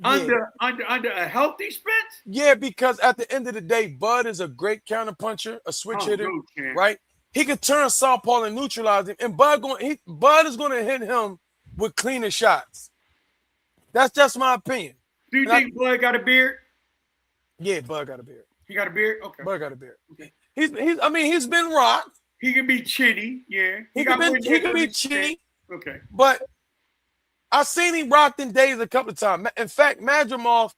Under a healthy Spence? Yeah, because at the end of the day, Bud is a great counterpuncher, a switch hitter, right? He could turn southpaw and neutralize him, and Bud is going to hit him with cleaner shots. That's just my opinion. Do you think Bud got a beard? Yeah, Bud got a beard. He got a beard? Okay. Bud got a beard. Okay. He's been rocked. He can be chinny, yeah. He can be chinny. Okay. But I've seen him rocked in days a couple of times. In fact, Madrimov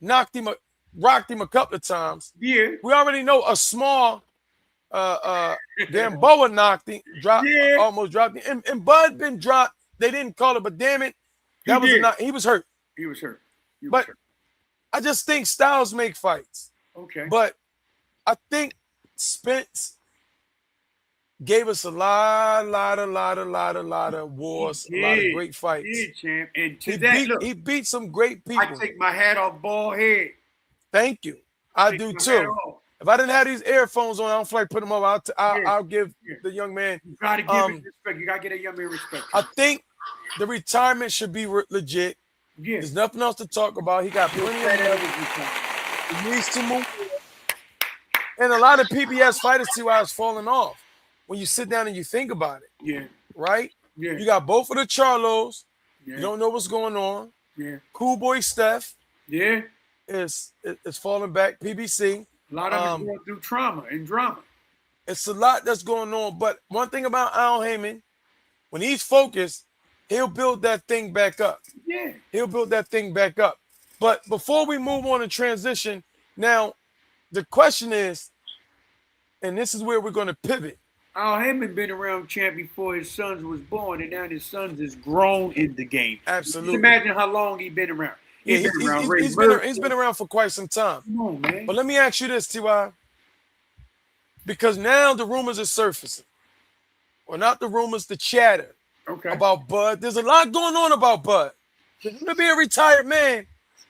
rocked him a couple of times. Yeah. We already know a small Gamboa almost dropped him. And Bud been dropped. They didn't call it, but damn it, he was hurt. He was hurt. I just think styles make fights. Okay. But I think Spence gave us a lot of wars, a lot of great fights. He did, champ. And he beat some great people. I take my hat off, bald head. Thank you. I do too. If I didn't have these earphones on, I don't feel like putting them up. I'll give the young man. You gotta give him respect. You gotta get a young man respect. I think the should be legit. Yeah. There's nothing else to talk about. He got plenty of money. He needs to move. And a lot of PBS fighters see why it's falling off. When you sit down and you think about it. Yeah. Right? Yeah. You got both of the Charlos. Yeah. You don't know what's going on. Yeah. Cool Boy Steph. Yeah. Is falling back. PBC. A lot of them going through trauma and drama. It's a lot that's going on. But one thing about Al Heyman, when he's focused, he'll build that thing back up. Yeah. He'll build that thing back up. But before we move on and transition, now the question is, and this is where we're going to pivot. Al Heyman been around, champ, before his sons was born, and now his sons is grown in the game. Absolutely. Just imagine how long he's been around. He's been around for quite some time. Come on, man. But let me ask you this, T.Y. Because now the rumors are surfacing. Well, not the rumors, the chatter about Bud. There's a lot going on about Bud. He's going to be a retired man.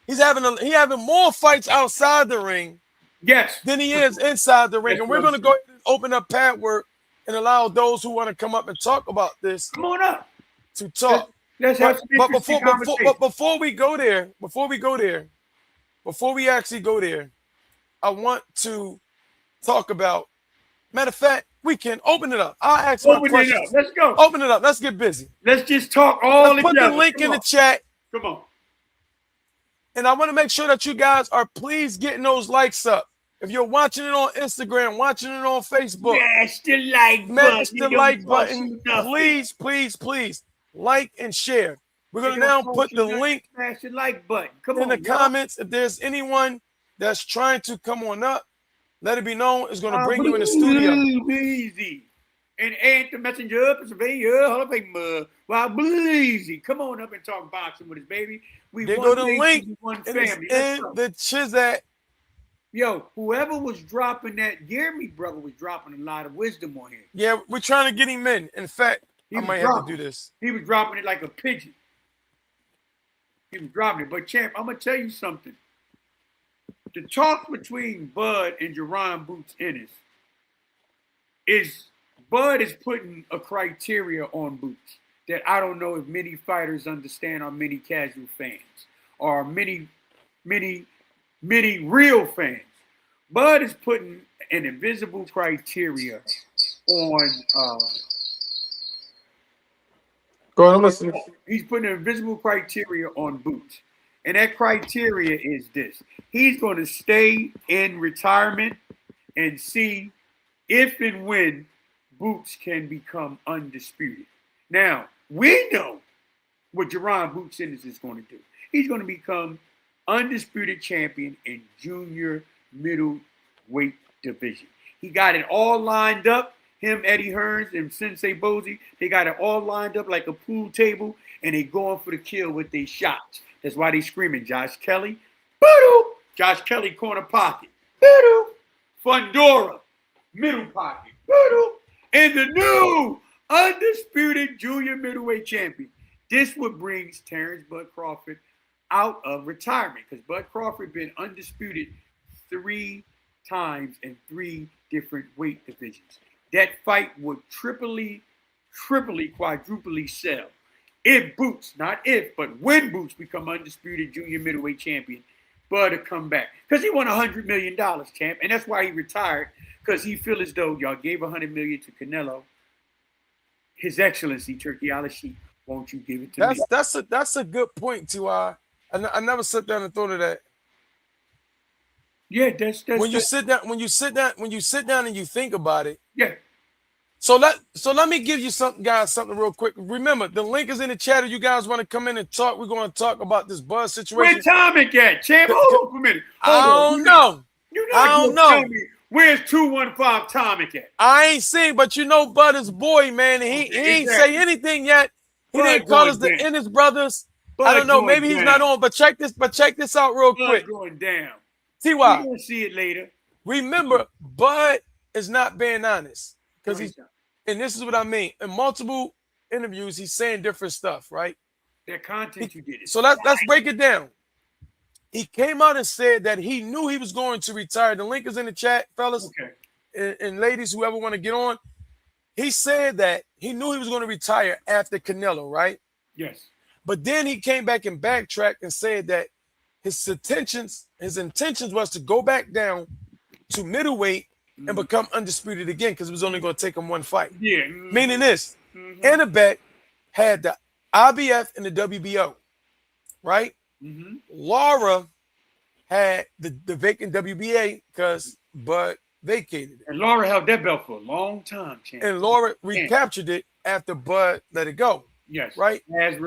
He having more fights outside the ring than he is inside the ring. And we're going to go ahead and open up pad work and allow those who want to come up and talk about this. Come on up. To talk. Let's have some before we go there, before we actually go there, I want to talk about, matter of fact, we can open it up. I'll ask my questions. Let's go. Open it up. Let's get busy. Let's just talk all together. Put the link in the chat. Come on. And I want to make sure that you guys are please getting those likes up. If you're watching it on Instagram, watching it on Facebook, smash the like button. Please, like and share. We're going to now put the link smash the like button. in the comments. If there's anyone that's trying to come on up, let it be known. It's going to bring you in the studio. Easy. And the Messenger up, Pennsylvania, Hall of Fame, Bleezy. Come on up and talk boxing with us, baby. They go to the link in the Chizat. Yo, whoever was dropping that, Jeremy brother was dropping a lot of wisdom on here. Yeah, we're trying to get him in. In fact, I might have to do this. He was dropping it like a pigeon. He was dropping it. But, champ, I'm going to tell you something. the talk between Bud and Jerron Boots Ennis is Bud is putting a criteria on Boots that I don't know if many fighters understand or many casual fans or many real fans. Bud is putting an invisible criteria on he's putting an invisible criteria on Boots. And that criteria is this. He's going to stay in retirement and see if and when Boots can become undisputed. Now, we know what Jerron Boots Ennis is going to do. He's going to become undisputed champion in junior middleweight division. He got it all lined up. Him, Eddie Hearns, and Sensei Bozy, they got it all lined up like a pool table, and they going for the kill with their shots. That's why they screaming, Josh Kelly, boo-doo. Josh Kelly, corner pocket, boo-doo. Fundora, middle pocket, boo-doo. And the new undisputed junior middleweight champion. This what brings Terrence Bud Crawford out of retirement, because Bud Crawford been undisputed 3 times in 3 different weight divisions. That fight would triply, quadruply sell. If Boots, not if, but when Boots become undisputed junior middleweight champion, Bud will come back. Because he won $100 million, champ. And that's why he retired, because he feel as though y'all gave $100 million to Canelo. His Excellency, Turkey Alashi, won't you give it to me? That's a good point, Tszyu. I never sat down and thought of that. Yeah, that's when you sit down and you think about it. Yeah. So let me give you something real quick. Remember, the link is in the chat. If you guys want to come in and talk, we're going to talk about this Buzz situation. Where's Tomic at, champ? Hold on for a minute. I don't know. I don't know. Where's 215 Tomic at? I ain't seen, but you know Bud is boy, man. He ain't say anything yet. He didn't call us the Ennis brothers. I don't know. Maybe he's not on, but check this out real quick. Going down. See why? You're gonna see it later. Remember, Bud is not being honest. Because and this is what I mean. In multiple interviews, he's saying different stuff, right? That content you did. So let's break it down. He came out and said that he knew he was going to retire. The link is in the chat, fellas. Okay. And ladies, whoever want to get on. He said that he knew he was going to retire after Canelo, right? Yes. But then he came back and backtracked and said that his intentions was to go back down to middleweight and become undisputed again, because it was only going to take him 1 fight. Yeah. Meaning this, Annabeth had the IBF and the WBO, right? Laura had the vacant WBA because Bud vacated it. And Laura held that belt for a long time, champ. And Laura recaptured it after Bud let it go. Yes. Right?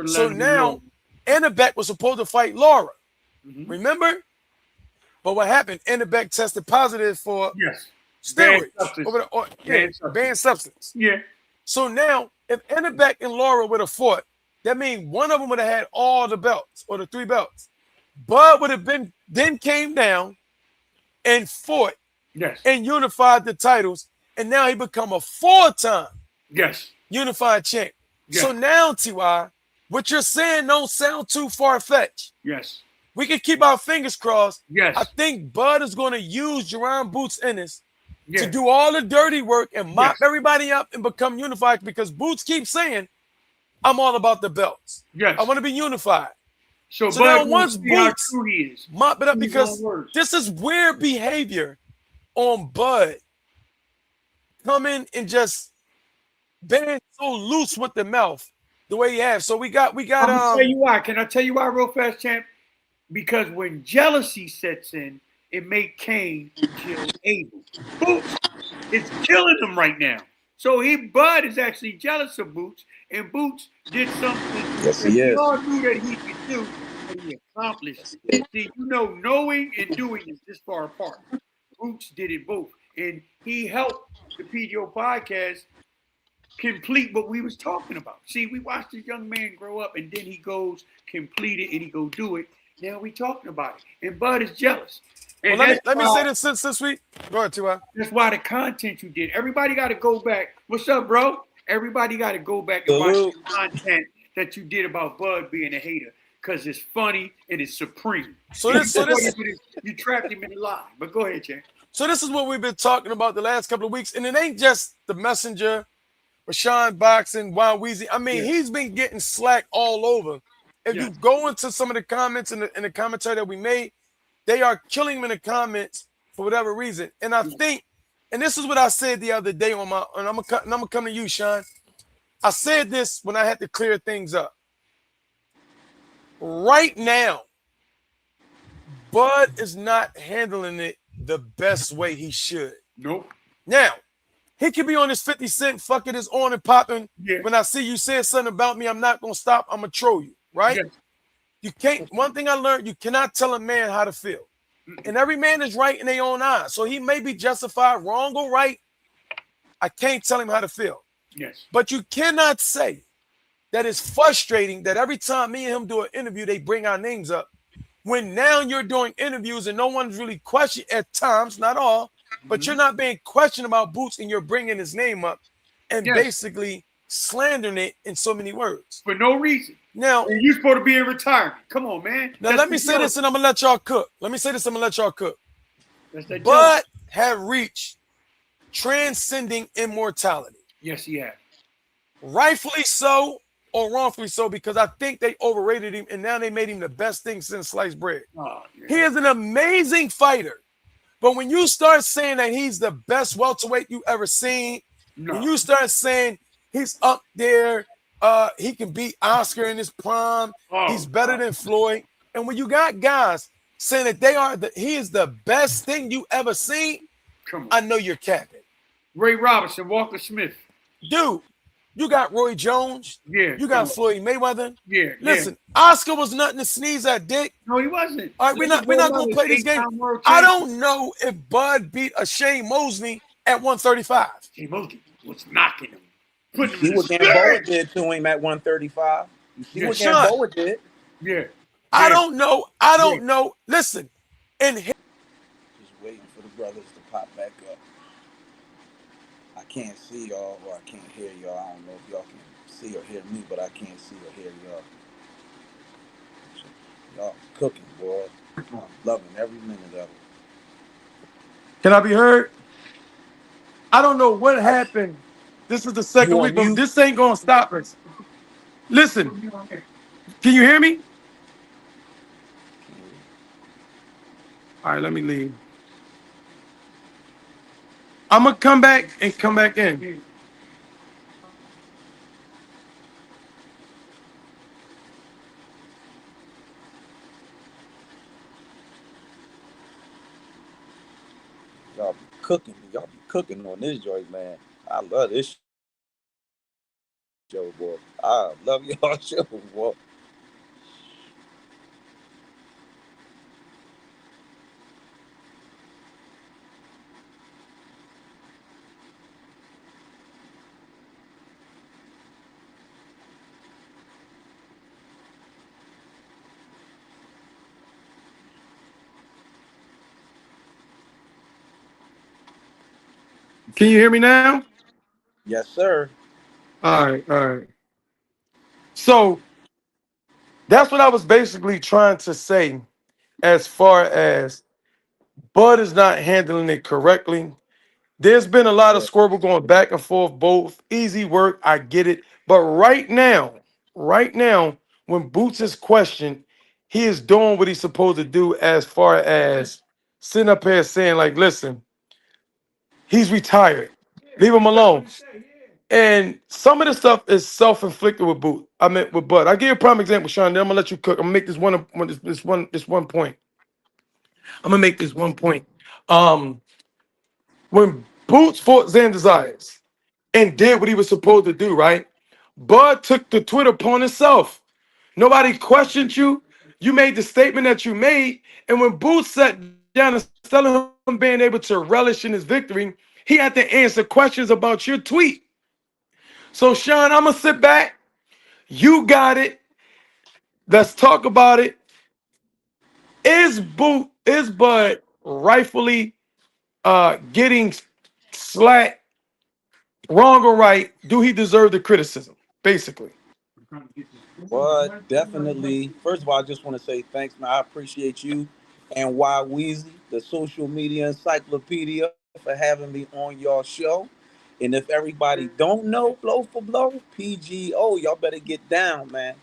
So now, Annabeth was supposed to fight Laura. Remember? But what happened? Annabeth tested positive for steroids. Banned substance. Yeah. So now, if Annabeth and Laura would have fought, that means one of them would have had all the belts or the 3 belts. Bud would have then came down and fought and unified the titles. And now he become a 4-time unified champ. So now, Tszyu, what you're saying don't sound too far-fetched. Yes. We can keep our fingers crossed. Yes. I think Bud is going to use Jerron Boots Ennis to do all the dirty work and mop everybody up and become unified, because Boots keeps saying, I'm all about the belts. Yes. I want to be unified. So now once Boots mop it up, because this is weird behavior on Bud. Coming and just being so loose with the mouth the way he has. So we got I'm gonna tell you why. Can I tell you why real fast, champ? Because when jealousy sets in, it make Cain kill Abel. Boots is killing him right now. So Bud is actually jealous of Boots, and Boots did something that we all knew that he could do, and he accomplished it. See, knowing and doing is this far apart. Boots did it both, and he helped the PGO podcast complete what we was talking about. See, we watched this young man grow up, and then he goes complete it, and he go do it. Now we talking about it, and Bud is jealous. And let me say this since we go ahead, Tszyu. That's why the content you did. Everybody got to go back. What's up, bro? Everybody got to go back and watch the content that you did about Bud being a hater. because it's funny and it's supreme. So You trapped him in a lie. But go ahead, Jay. So this is what we've been talking about the last couple of weeks, and it ain't just the Messenger, Rashawn Boxing, Y-Weezy. I mean, he's been getting slack all over. If you go into some of the comments in the commentary that we made, they are killing him in the comments for whatever reason. And I think, and this is what I said the other day on my, and I'm gonna come to you, Sean. I said this when I had to clear things up. Right now, Bud is not handling it the best way he should. Nope. Now, he could be on his 50 Cent, fuck it, is on and popping. Yeah. When I see you say something about me, I'm not gonna stop, I'm gonna troll you, right? Yeah. You can't, one thing I learned, you cannot tell a man how to feel. And every man is right in their own eyes. So he may be justified, wrong or right. I can't tell him how to feel. Yes. But you cannot say that it's frustrating that every time me and him do an interview, they bring our names up. When now you're doing interviews and no one's really questioned at times, not all, but you're not being questioned about Boots and you're bringing his name up and basically slandering it in so many words. For no reason. Now, and you're supposed to be in retirement. Come on, man. Now, let me say this and I'm going to let y'all cook. Bud have reached transcending immortality. Yes, he has. Rightfully so or wrongfully so, because I think they overrated him and now they made him the best thing since sliced bread. Oh, yeah. He is an amazing fighter. But when you start saying that he's the best welterweight you ever seen, when you start saying he's up there, he can beat Oscar in his prime, he's better than Floyd. And when you got guys saying that he is the best thing you ever seen, I know you're capping. Ray Robinson, Walker Smith. Dude, you got Roy Jones. Yeah. You got Floyd Mayweather. Yeah. Listen, Oscar was nothing to sneeze at, Dick. No, he wasn't. All right, we're not going to play this game. I don't know if Bud beat a Shane Mosley at 135. Shane Mosley was knocking him. You see what Gamboa did to him at 135. You see what Gamboa did. Yeah. I don't know. Listen, and just waiting for the brothers to pop back up. I can't see y'all or I can't hear y'all. I don't know if y'all can see or hear me, but I can't see or hear y'all. Y'all cooking, boy. I'm loving every minute of it. Can I be heard? I don't know what happened. This is the second week, but this ain't gonna stop us. Listen, can you hear me? All right, let me leave. I'm gonna come back and come back in. Y'all be cooking. Y'all be cooking on this joint, man. I love this show, boy. I love y'all show, boy. Can you hear me now? Yes, sir. All right. So that's what I was basically trying to say as far as Bud is not handling it correctly. There's been a lot of squabble going back and forth, both easy work, I get it. But right now, when Boots is questioned, he is doing what he's supposed to do as far as sitting up here saying, like, listen, he's retired. Leave him alone. And some of the stuff is self-inflicted with Bud. I'll give you a prime example, Sean. Then I'm gonna let you cook. I'm gonna make this one point. I'm gonna make this one point. When Boots fought Xander Zayas and did what he was supposed to do, right? Bud took the Twitter upon himself. Nobody questioned you. You made the statement that you made, and when Boots sat down instead of him being able to relish in his victory, he had to answer questions about your tweet. So, Sean, I'm gonna sit back. You got it. Let's talk about it. Is Bud rightfully getting slack, wrong or right? Do he deserve the criticism? Basically. But definitely, first of all, I just want to say thanks, man. I appreciate you and Y-Weezy, the social media encyclopedia, for having me on your show. And if everybody don't know, blow for blow, PGO, y'all better get down, man.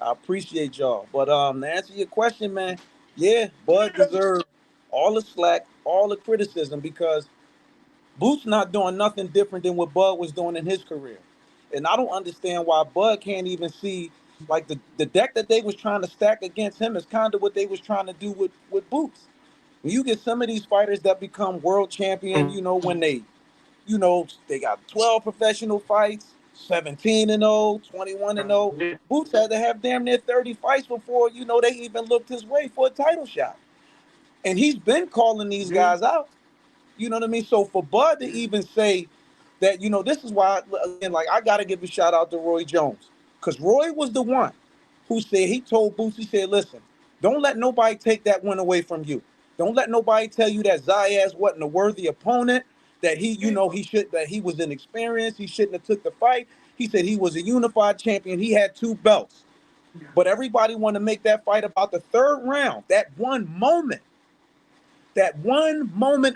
I appreciate y'all. But to answer your question, man, yeah, Bud deserved all the slack, all the criticism because Boot's not doing nothing different than what Bud was doing in his career. And I don't understand why Bud can't even see like the deck that they was trying to stack against him is kind of what they was trying to do with Boots. When you get some of these fighters that become world champion, when they got 12 professional fights, 17 and 0, 21 and 0. Boots had to have damn near 30 fights before, they even looked his way for a title shot. And he's been calling these guys out. You know what I mean? So for Bud to even say that, this is why, again, like, I got to give a shout out to Roy Jones. Because Roy was the one who said, he told Boots, he said, listen, don't let nobody take that win away from you. Don't let nobody tell you that Zayas wasn't a worthy opponent, that that he was inexperienced, he shouldn't have took the fight. He said he was a unified champion. He had 2 belts. But everybody wanted to make that fight about the third round, that one moment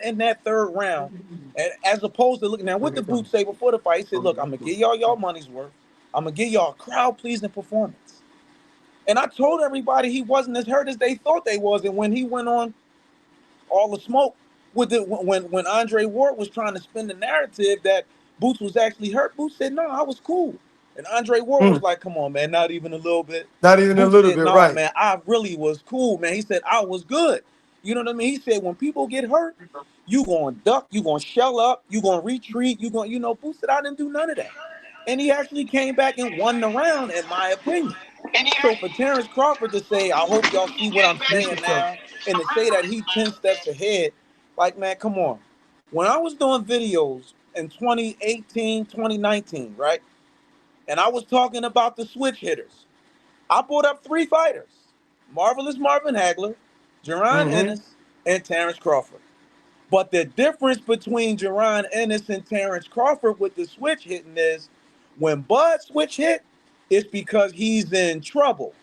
in that third round, and as opposed to looking now, what did Boots say before the fight? He said, look, I'm gonna give y'all money's worth. I'm gonna give y'all a crowd pleasing performance. And I told everybody he wasn't as hurt as they thought they was. And when he went on all the smoke with when Andre Ward was trying to spin the narrative that Boots was actually hurt, Boots said, no, I was cool. And Andre Ward was like, come on, man, not even a little bit. Not even a Boots little said, bit, no, right? man, I really was cool, man. He said, I was good. You know what I mean? He said, when people get hurt, you going to duck, you going to shell up, you going to retreat, Boots said, I didn't do none of that. And he actually came back and won the round, in my opinion. So for Terrence Crawford to say, I hope y'all see what I'm saying now, and to say that he 10 steps ahead, like, man, come on. When I was doing videos in 2018, 2019, right? And I was talking about the switch hitters, I brought up 3 fighters: Marvelous Marvin Hagler, Jerron Ennis, and Terrence Crawford. But the difference between Jerron Ennis and Terrence Crawford with the switch hitting is when Bud switch hit, it's because he's in trouble.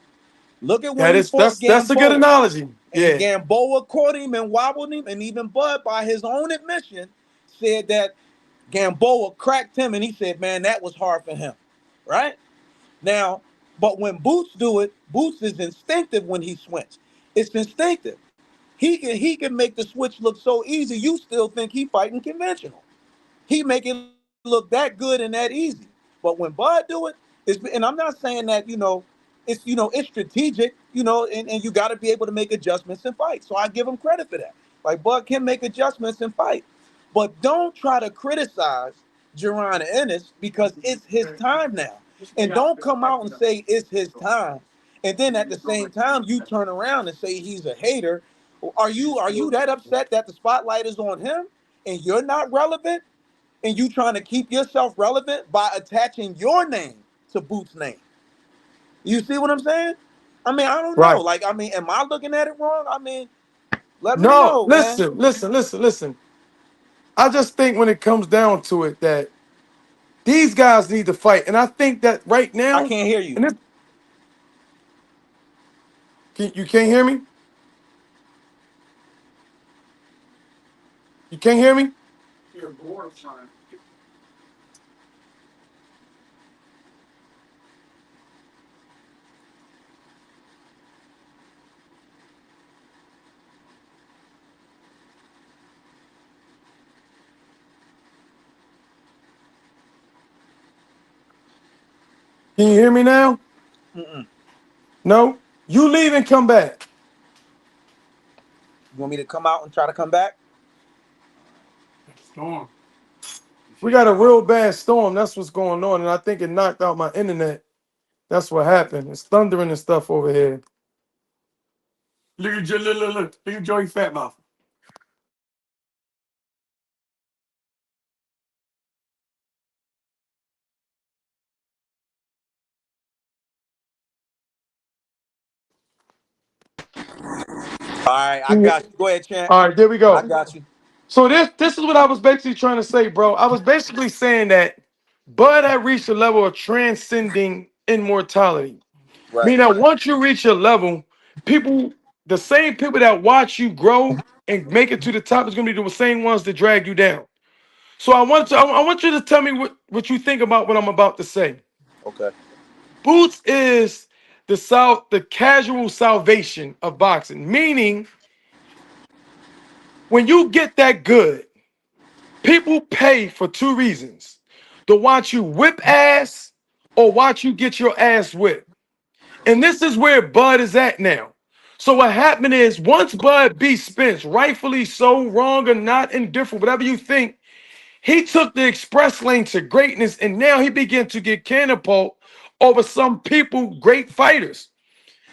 Look at when That he is fought that's a good Gamboa. analogy. And Yeah. Gamboa caught him and wobbled him, and even Bud, by his own admission, said that Gamboa cracked him, and he said, man, that was hard for him. Right? Now, but when Boots do it, Boots is instinctive when he switch. It's instinctive. He can make the switch look so easy, you still think he fighting conventional. He make it look that good and that easy. But when Bud do it, and I'm not saying that, it's strategic, and you got to be able to make adjustments and fight. So I give him credit for that. Like, Bud can make adjustments and fight. But don't try to criticize Jerron Ennis because it's his time now. And don't come out and say it's his time. And then at the same time, you turn around and say he's a hater. Are you that upset that the spotlight is on him and you're not relevant? And you trying to keep yourself relevant by attaching your name to Boots' name? You see what I'm saying? I mean, I don't know. Right. Like, I mean, am I looking at it wrong? I mean, let me No, know, man. listen. I just think when it comes down to it that these guys need to fight. And I think that right I now, can't hear you. and you can't hear me? You can't hear me? Can you hear me now? Mm-mm. No? You leave and come back. You want me to come out and try to come back? Storm. We got a real bad storm. That's what's going on. And I think it knocked out my internet. That's what happened. It's thundering and stuff over here. Look at look at Joey Fatmouth. All right, I got you. Go ahead, champ. All right, there we I go. got you. So this is what I was basically trying to say, bro. I was basically saying that Bud had reached a level of transcending immortality. Right. Meaning that once you reach your level, people, the same people that watch you grow and make it to the top is going to be the same ones that drag you down. So I want you to tell me what you think about what I'm about to say. Okay. Boots is the casual salvation of boxing. Meaning, when you get that good, people pay for two reasons: to watch you whip ass or watch you get your ass whipped. And this is where Bud is at now. So what happened is once Bud beat Spence, rightfully so, wrong or not, indifferent, whatever you think, he took the express lane to greatness, and now he began to get catapult over some people, great fighters.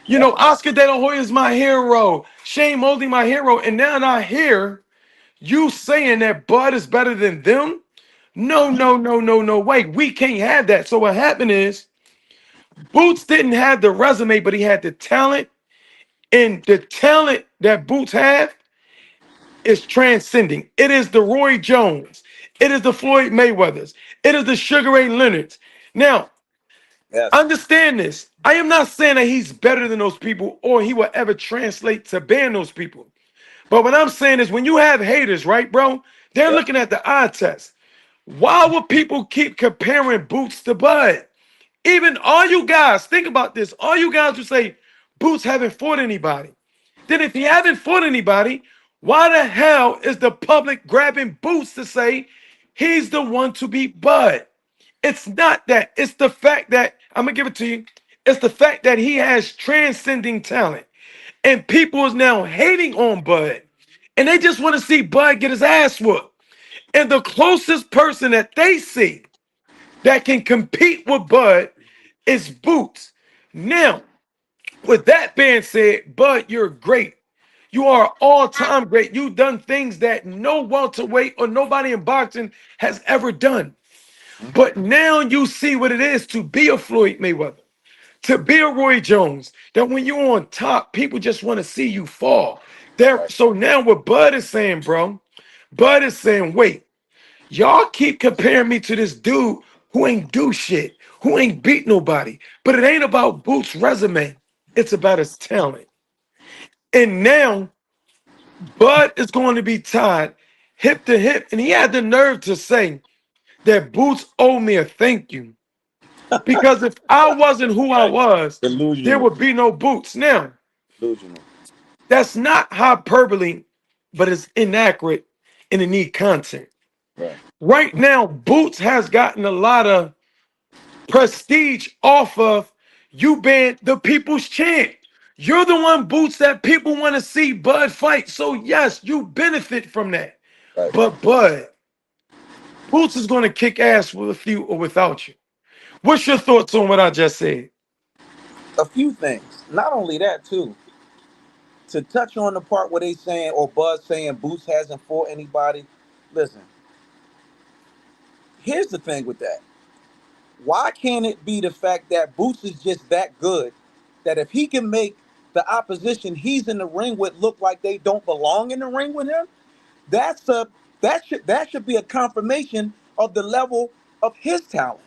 You know, Oscar De La Hoya is my hero, Shane Mosley my hero, and now I hear you saying that Bud is better than them. No, no, no, no, no. Wait, we can't have that. So what happened is Boots didn't have the resume, but he had the talent. And the talent that Boots have is transcending. It is the Roy Jones. It is the Floyd Mayweathers. It is the Sugar Ray Leonards. Now, Yes. understand this. I am not saying that he's better than those people or he will ever translate to ban those people. But what I'm saying is when you have haters, right, bro? They're Yep. looking at the eye test. Why would people keep comparing Boots to Bud? Even all you guys, think about this. All you guys who say Boots haven't fought anybody. Then if he haven't fought anybody, why the hell is the public grabbing Boots to say he's the one to beat Bud? It's not that. It's the fact that, I'm going to give it to you. It's the fact that he has transcending talent. And people is now hating on Bud. And they just want to see Bud get his ass whooped. And the closest person that they see that can compete with Bud is Boots. Now, with that being said, Bud, you're great. You are all-time great. You've done things that no welterweight or nobody in boxing has ever done. But now you see what it is to be a Floyd Mayweather, to be a Roy Jones, that when you're on top, people just want to see you fall. So now what Bud is saying, bro, Bud is saying, wait, y'all keep comparing me to this dude who ain't do shit, who ain't beat nobody. But it ain't about Boots' resume. It's about his talent. And now Bud is going to be tied hip to hip. And he had the nerve to say that Boots owe me a thank you. Because if I wasn't who I was, there Delusional. would be no Boots. Now, Delusional. that's not hyperbole, but it's inaccurate and it need content. Right. Right now, Boots has gotten a lot of prestige off of you being the people's champ. You're the one, Boots, that people want to see Bud fight. So yes, you benefit from that. Right. But Bud, Boots is going to kick ass with you or without you. What's your thoughts on what I just said? A few things. Not only that, too. To touch on the part where they saying, or Buzz saying Boots hasn't fought anybody. Listen, here's the thing with that. Why can't it be the fact that Boots is just that good that if he can make the opposition he's in the ring with look like they don't belong in the ring with him, that should be a confirmation of the level of his talent.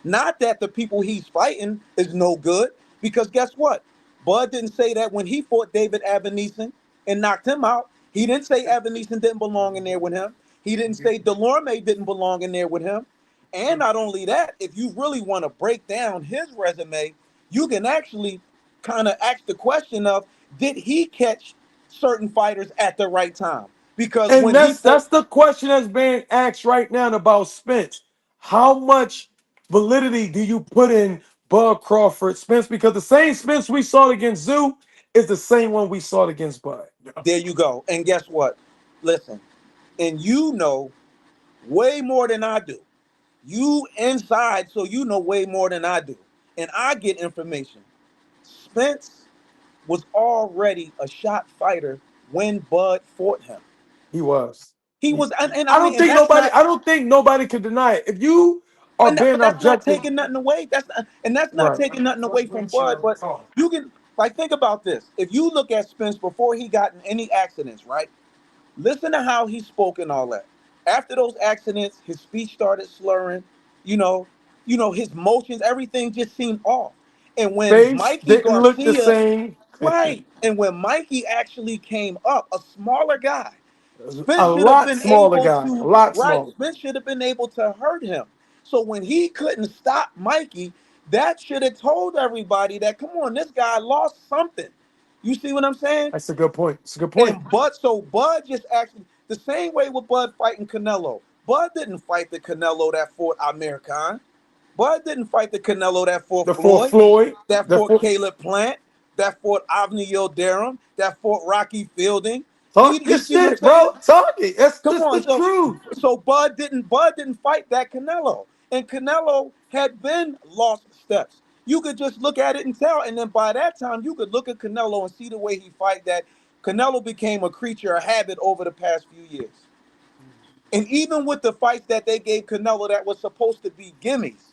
Not that the people he's fighting is no good, because guess what? Bud didn't say that when he fought David Avaneson and knocked him out. He didn't say Avaneson didn't belong in there with him. He didn't say Delorme didn't belong in there with him. And not only that, if you really want to break down his resume, you can actually kind of ask the question of, did he catch certain fighters at the right time? Because And when that's the question that's being asked right now about Spence. How much validity do you put in Bud Crawford, Spence? Because the same Spence we saw against Tszyu is the same one we saw against Bud. there you go. And guess what? Listen, and you know way more than I do. You inside, so you know way more than I do. And I get information. Spence was already a shot fighter when Bud fought him. He was. He was, and I I don't mean, and think that's nobody. not, I don't think nobody can deny it. If you are but being that's not objective, taking nothing away. That's not right? taking nothing away from Bud. But you can, like, think about this. If you look at Spence before he got in any accidents, right? Listen to how he spoke and all that. After those accidents, his speech started slurring. You know, his motions, everything just seemed off. And when Face Mikey didn't look the Garcia, same. right, and when Mikey actually came up, a smaller guy, A Spence should have lot been smaller able guy. A to, lot right, smaller. Spence should have been able to hurt him. So when he couldn't stop Mikey, that should have told everybody that, come on, this guy lost something. You see what I'm saying? That's a good point. It's a good point. And Bud just actually, the same way with Bud fighting Canelo. Bud didn't fight the Canelo that fought Amir Khan. Bud didn't fight the Canelo that fought The fourth Floyd, Floyd. that The fought fourth. Caleb Plant, that fought Avni Yildirim, that fought Rocky Fielding. Talk You your see what I'm shit, saying? bro. Talk it. That's Come just the on, truth. so Bud didn't fight that Canelo, and Canelo had been lost steps. You could just look at it and tell, and then by that time you could look at Canelo and see the way he fight. That Canelo became a creature of habit over the past few years. And even with the fights that they gave Canelo that was supposed to be gimmies,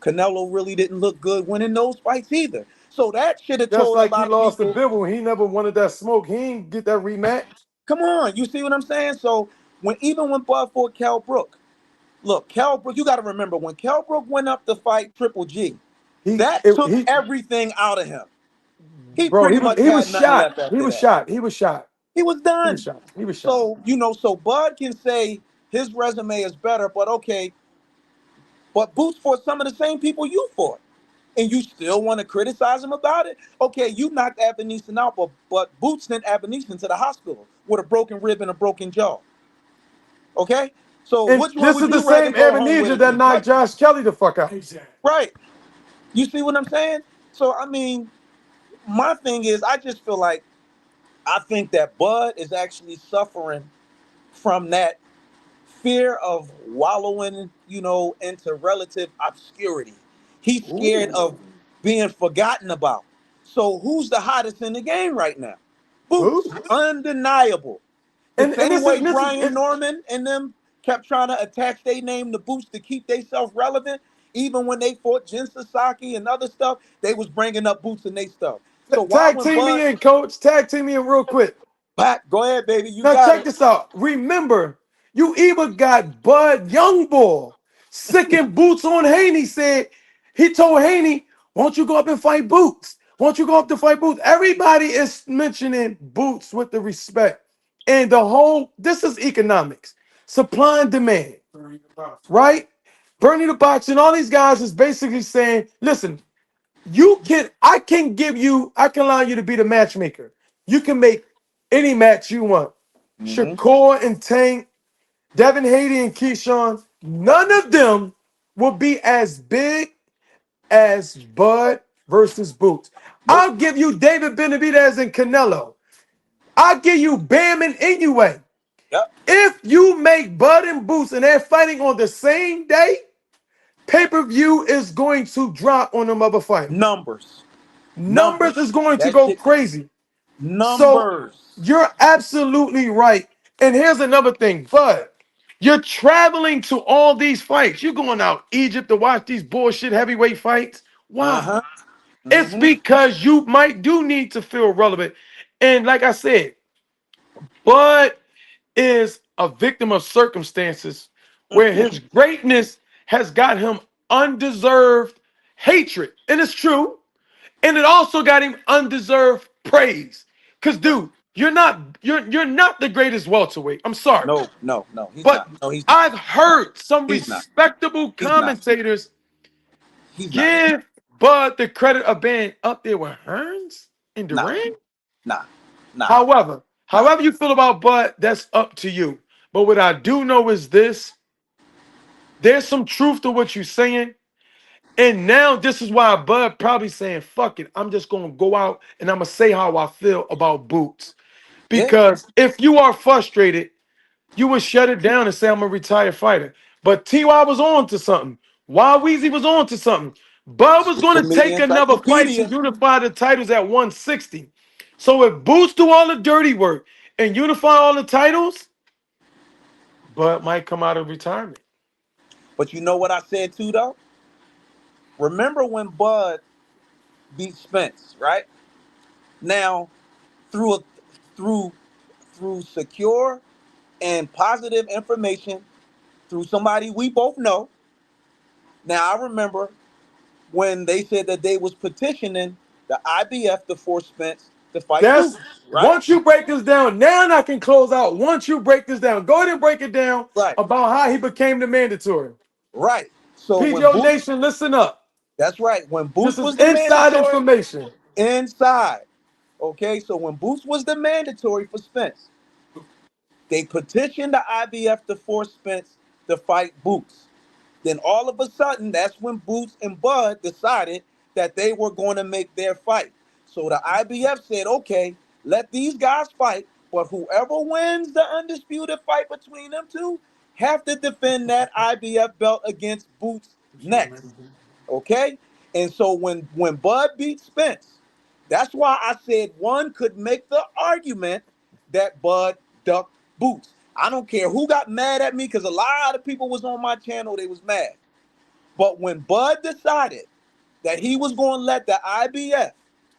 Canelo really didn't look good winning those fights either. So that should have Just told a like he lot of lost to people, Bibble. He never wanted that smoke. He ain't get that rematch. come on, you see what I'm saying? So even when Bud fought Kell Brook, look, Kell Brook, you got to remember when Kell Brook went up to fight Triple G, that took He everything out of him. He bro, pretty much he was had nothing shot. left He after was that. shot. He was shot. He was He was done. shot. He was shot. So Bud can say his resume is better, but okay, but Boots fought some of the same people you fought. And you still want to criticize him about it? Okay, you knocked Abaneson out, but Boots sent Abaneson to the hospital with a broken rib and a broken jaw. Okay? So And which one this would is the you rather same go home with Ebenezer that again? knocked Josh Kelly the fuck out. Right. You see what I'm saying? So, I mean, my thing is, I just feel like I think that Bud is actually suffering from that fear of wallowing, into relative obscurity. He's scared Ooh. of being forgotten about. So who's the hottest in the game right now? Boots, Who? undeniable. The And same this way is Brian Norman and them kept trying to attach their name to Boots to keep themselves relevant, even when they fought Jin Sasaki and other stuff, they was bringing up Boots and they stuff. So why tag when team Bud, me in, coach. Tag team me in real quick. Pat, go ahead, baby, you Now got check it. this out. Remember, you even got Bud Youngboy sicking Boots on Haney. He told Haney, "Won't you go up and fight Boots? Won't you go up to fight Boots?" Everybody is mentioning Boots with the respect, and this is economics, supply and demand, right? Bernie the Box and all these guys is basically saying, "Listen, I can allow you to be the matchmaker. You can make any match you want. Mm-hmm. Shakur and Tank, Devin Haney and Keyshawn, none of them will be as big as Bud versus Boots. Nope. I'll give you David Benavidez and Canelo. I'll give you Bam and Inoue. Yep. If you make Bud and Boots and they're fighting on the same day, pay-per-view is going to drop on them other fighters. Numbers. Numbers is going to That go shit. crazy. So Numbers. you're absolutely right. And here's another thing, Bud. You're traveling to all these fights. You're going out Egypt to watch these bullshit heavyweight fights. Why? Uh-huh. It's Mm-hmm. because you do need to feel relevant. And like I said, Bud is a victim of circumstances where his greatness has got him undeserved hatred. And it's true. And it also got him undeserved praise. Cause dude, you're not the greatest welterweight. I'm sorry. No. He's But not. No, he's not. I've heard some He's not. respectable He's not. commentators He's not. give Bud the credit of being up there with Hearns and Nah. Durant. Nah. Nah. However you feel about Bud, that's up to you. But what I do know is this: there's some truth to what you're saying. And now this is why Bud probably saying, fuck it, I'm just gonna go out and I'm gonna say how I feel about Boots. Yeah. Because if you are frustrated, you would shut it down and say I'm a retired fighter. But TY was on to something. Y-Weezy was on to something. Bud was Social gonna media take another fight to encyclopedia. unify the titles at 160. So if Boots do all the dirty work and unify all the titles, Bud might come out of retirement. But you know what I said too, though? Remember when Bud beat Spence, right? Now, through through through secure and positive information, through somebody we both know. Now I remember when they said that they was petitioning the IBF to force Spence to fight That's Boots, right? once you break this down, now I can close out. Once you break this down, go ahead and break it down Right, about how he became the mandatory. right. So when PGO Boots, Nation, listen up. that's right. When This Boots is was the inside mandatory, information. inside. Okay, so when Boots was the mandatory for Spence, they petitioned the IBF to force Spence to fight Boots. Then all of a sudden, that's when Boots and Bud decided that they were going to make their fight. So the IBF said, okay, let these guys fight, but whoever wins the undisputed fight between them two have to defend that IBF belt against Boots next. Okay? And so when Bud beat Spence, that's why I said one could make the argument that Bud ducked Boots. I don't care who got mad at me because a lot of people was on my channel, they was mad. But when Bud decided that he was going to let the IBF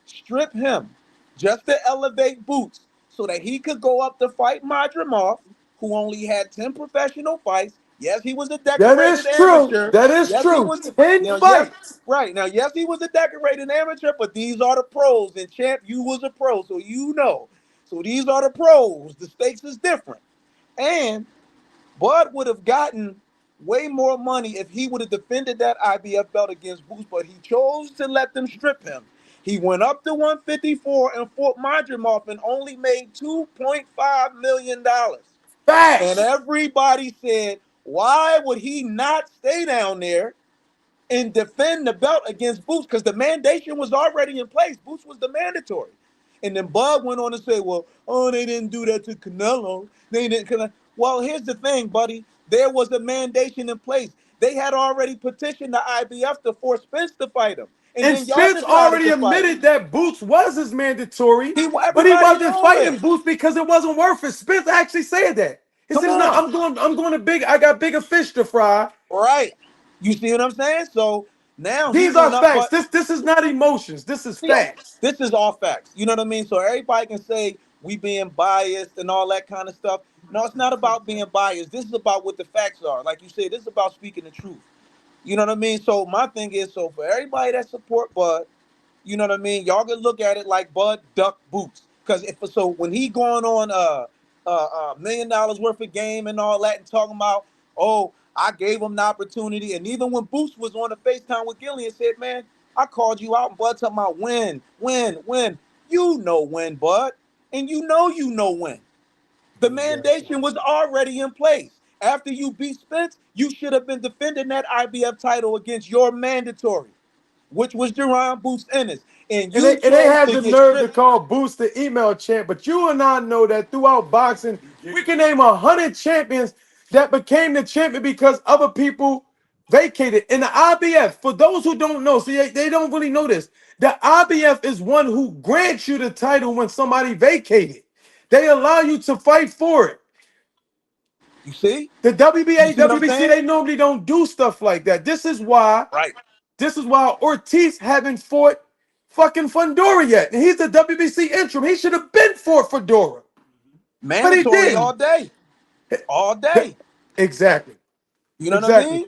strip him just to elevate Boots so that he could go up to fight Madrimov, who only had 10 professional fights. Yes, he was a That decorated is true. amateur. That is Yes, he true. was. 10 Now, yes, fights. right. Now, yes, he was a decorated amateur, but these are the pros. And Champ, you was a pro, so you know. So these are the pros. The stakes is different. And Bud would have gotten way more money if he would have defended that IBF belt against Boots, but he chose to let them strip him. He went up to 154 and fought Madrimov and only made $2.5 million. And Facts. everybody said, why would he not stay down there and defend the belt against Boots? Because the mandation was already in place. Boots was the mandatory. And then Bud went on to say, well, oh, they didn't do that to Canelo. They didn't. Well, here's the thing, buddy. There was a mandation in place. They had already petitioned the IBF to force Spence to fight him. And And then y'all Spence decided already to fight. admitted that Boots was his mandatory, but he Everybody wasn't know fighting it. Boots because it wasn't worth it. Spence actually said that. He Come said, "No, on. I'm going to big. I got bigger fish to fry." Right. You see what I'm saying? So now he These are went up, facts. but This is not emotions. This is facts. this is all facts. You know what I mean? So everybody can say we being biased and all that kind of stuff. No, it's not about being biased. This is about what the facts are. Like you said, this is about speaking the truth. You know what I mean? So my thing is, so for everybody that support Bud, you know what I mean? Y'all can look at it like Bud duck Boots. Because if so, when he going on $1 million worth of game and all that and talking about, oh, I gave him the opportunity. And even when Boots was on the FaceTime with Gillian, said, man, I called you out and Bud talking about win. You know when, Bud. And you know when. The mandation was already in place. After you beat Spence, you should have been defending that IBF title against your mandatory, which was Jerron Boots Ennis. And And you they chose have to the get nerve to stripped. call Boots the email champ, but you and I know that throughout boxing, we can name 100 champions that became the champion because other people vacated. In the IBF, for those who don't know, see, they don't really know this. The IBF is one who grants you the title when somebody vacated. They allow you to fight for it. You see? The You WBA, see what I'm WBC, saying? they normally don't do stuff like that. Right. This is why Ortiz haven't fought fucking Fundora yet. And he's the WBC interim. He should have been fought Fundora. But he Mandatory all didn't. day. All day. Exactly. You know what I Exactly. mean?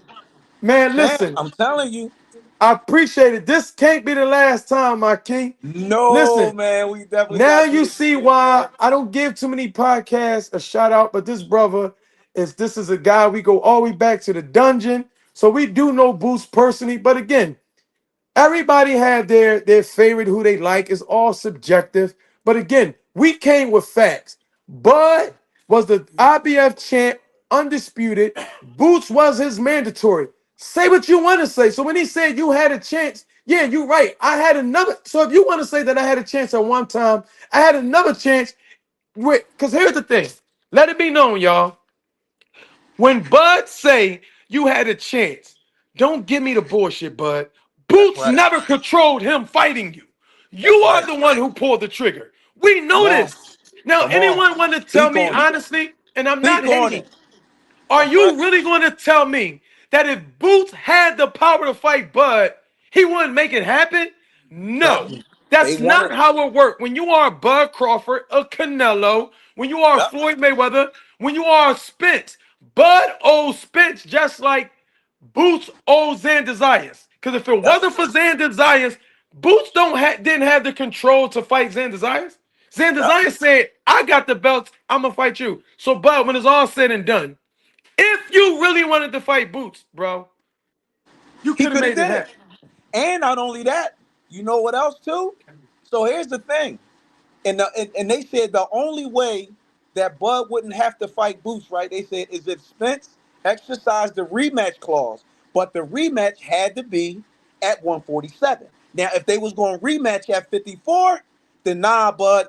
Man, Champ, listen. I'm telling you. I appreciate it. This can't be the last time, my king. No, Listen, man. We definitely now got to do you this see again, why man. I don't give too many podcasts a shout out, but this brother this is a guy we go all the way back to the dungeon. So we do know Boost personally, but again, everybody have their favorite who they like. It's all subjective. But again, we came with facts. Bud was the IBF champ, undisputed. Boots was his mandatory. Say what you want to say. So when he said you had a chance, yeah, you're right. I had another. So if you want to say that I had a chance at one time, I had another chance. Because here's the thing. Let it be known, y'all. When Bud say you had a chance, don't give me the bullshit, Bud. That's Boots right. never controlled him fighting you. You That's are right. the one who pulled the trigger. We Come know on. this. Now, Come on. anyone want to tell Speak me on it. honestly, and I'm not Speak on hating, it. are That's right. you really going to tell me that if Boots had the power to fight Bud, he wouldn't make it happen? No. They That's want not it. how it works. When you are Bud Crawford, a Canelo, when you are Yep. Floyd Mayweather, when you are Spence, Bud owes Spence just like Boots owes Xander Zayas. Because if it wasn't for Xander Zayas, Boots didn't have the control to fight Xander Zayas. Xander Zayas said, I got the belts, I'm going to fight you. So, Bud, when it's all said and done, if you really wanted to fight Boots, bro, you could have made it happen. And not only that, you know what else too? So here's the thing. And they said the only way that Bud wouldn't have to fight Boots, right? They said is if Spence exercised the rematch clause, but the rematch had to be at 147. Now, if they was going to rematch at 54, then nah, Bud,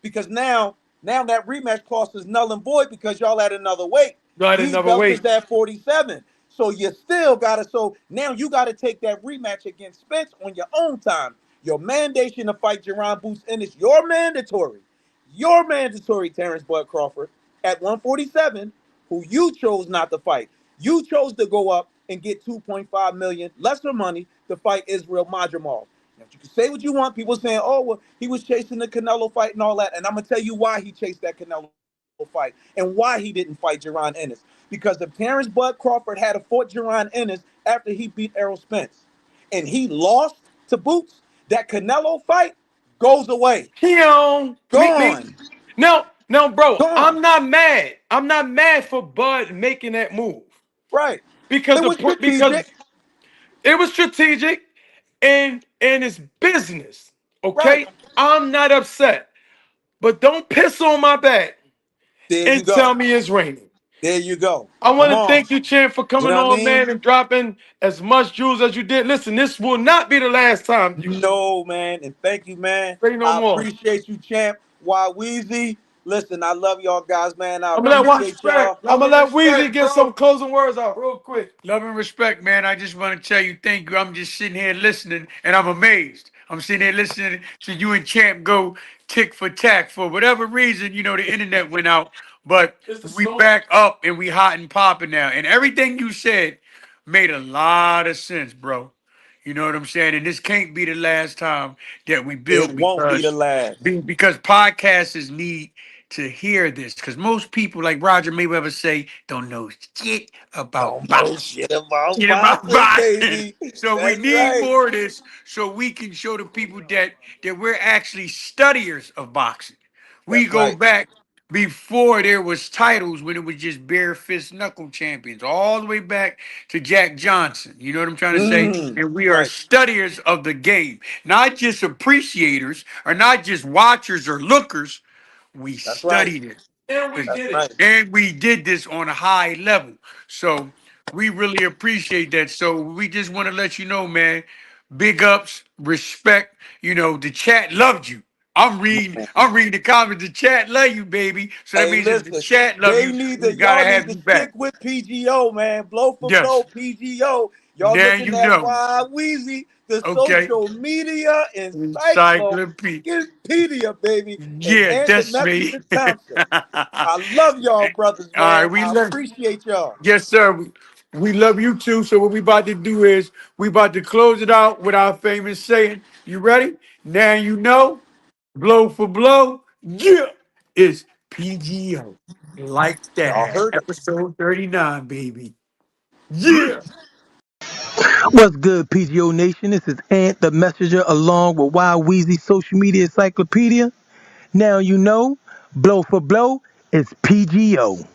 because now that rematch clause is null and void because y'all at another weight. These belts is at 47. So you still gotta. So now you gotta take that rematch against Spence on your own time. Your mandation to fight Jaron Boots Ennis, you're mandatory, Terrence Bud Crawford at 147, who you chose not to fight. You chose to go up and get 2.5 million lesser money to fight Israel Madrimov. Now, you can say what you want. People saying, oh, well, he was chasing the Canelo fight and all that. And I'm going to tell you why he chased that Canelo fight and why he didn't fight Jaron Ennis. Because if Terrence Bud Crawford had fought Jaron Ennis after he beat Errol Spence and he lost to Boots, that Canelo fight goes away. Gone. No, bro, Gone. I'm not mad. I'm not mad for Bud making that move. Right. Because it was strategic and it's business. Okay? Right. I'm not upset. But don't piss on my back and tell me it's raining. There you go. I want to thank you, Champ, for coming on, man, and dropping as much jewels as you did. Listen, this will not be the last time. No, man, and thank you, man. I appreciate you, Champ. Y-Weezy. Listen, I love y'all guys, man. I'm gonna let Weezy get some closing words out real quick. Love and respect, man. I just want to tell you thank you. I'm just sitting here listening, and I'm amazed. I'm sitting here listening to you and Champ go tick for tack. For whatever reason, the internet went out. But we back up, and we hot and popping now. And everything you said made a lot of sense, bro. You know what I'm saying? And this can't be the last time that we build. It won't be the last. Because podcasters need to hear this, because most people, like Roger Mayweather say, don't know shit about boxing. Baby. So we need more of this so we can show the people that we're actually studiers of boxing. We go back before there was titles, when it was just bare fist knuckle champions, all the way back to Jack Johnson. You know what I'm trying to say? And we are studiers of the game, not just appreciators or not just watchers or lookers. We studied it. And we did it. And we did this on a high level. So we really appreciate that. So we just want to let you know, man, big ups, respect. The chat loved you. I'm reading the comments. The chat love you, baby. So that means if the chat love you, we gotta have you back. Stick with PGO, man. Blow for blow, PGO. Y'all looking at Y-Weezy, the social media encyclopedia, baby. Yeah, that's me. I love y'all, brothers, man. All right, I appreciate y'all. Yes, sir. We love you too. So what we about to do is we about to close it out with our famous saying. You ready? Now you know. Blow for blow. Yeah. It's PGO. Like that. Episode 39, baby. Yeah. What's good, PGO Nation? This is Ant the Messenger along with Y-Weezy Social Media Encyclopedia. Now you know, blow for blow, it's PGO.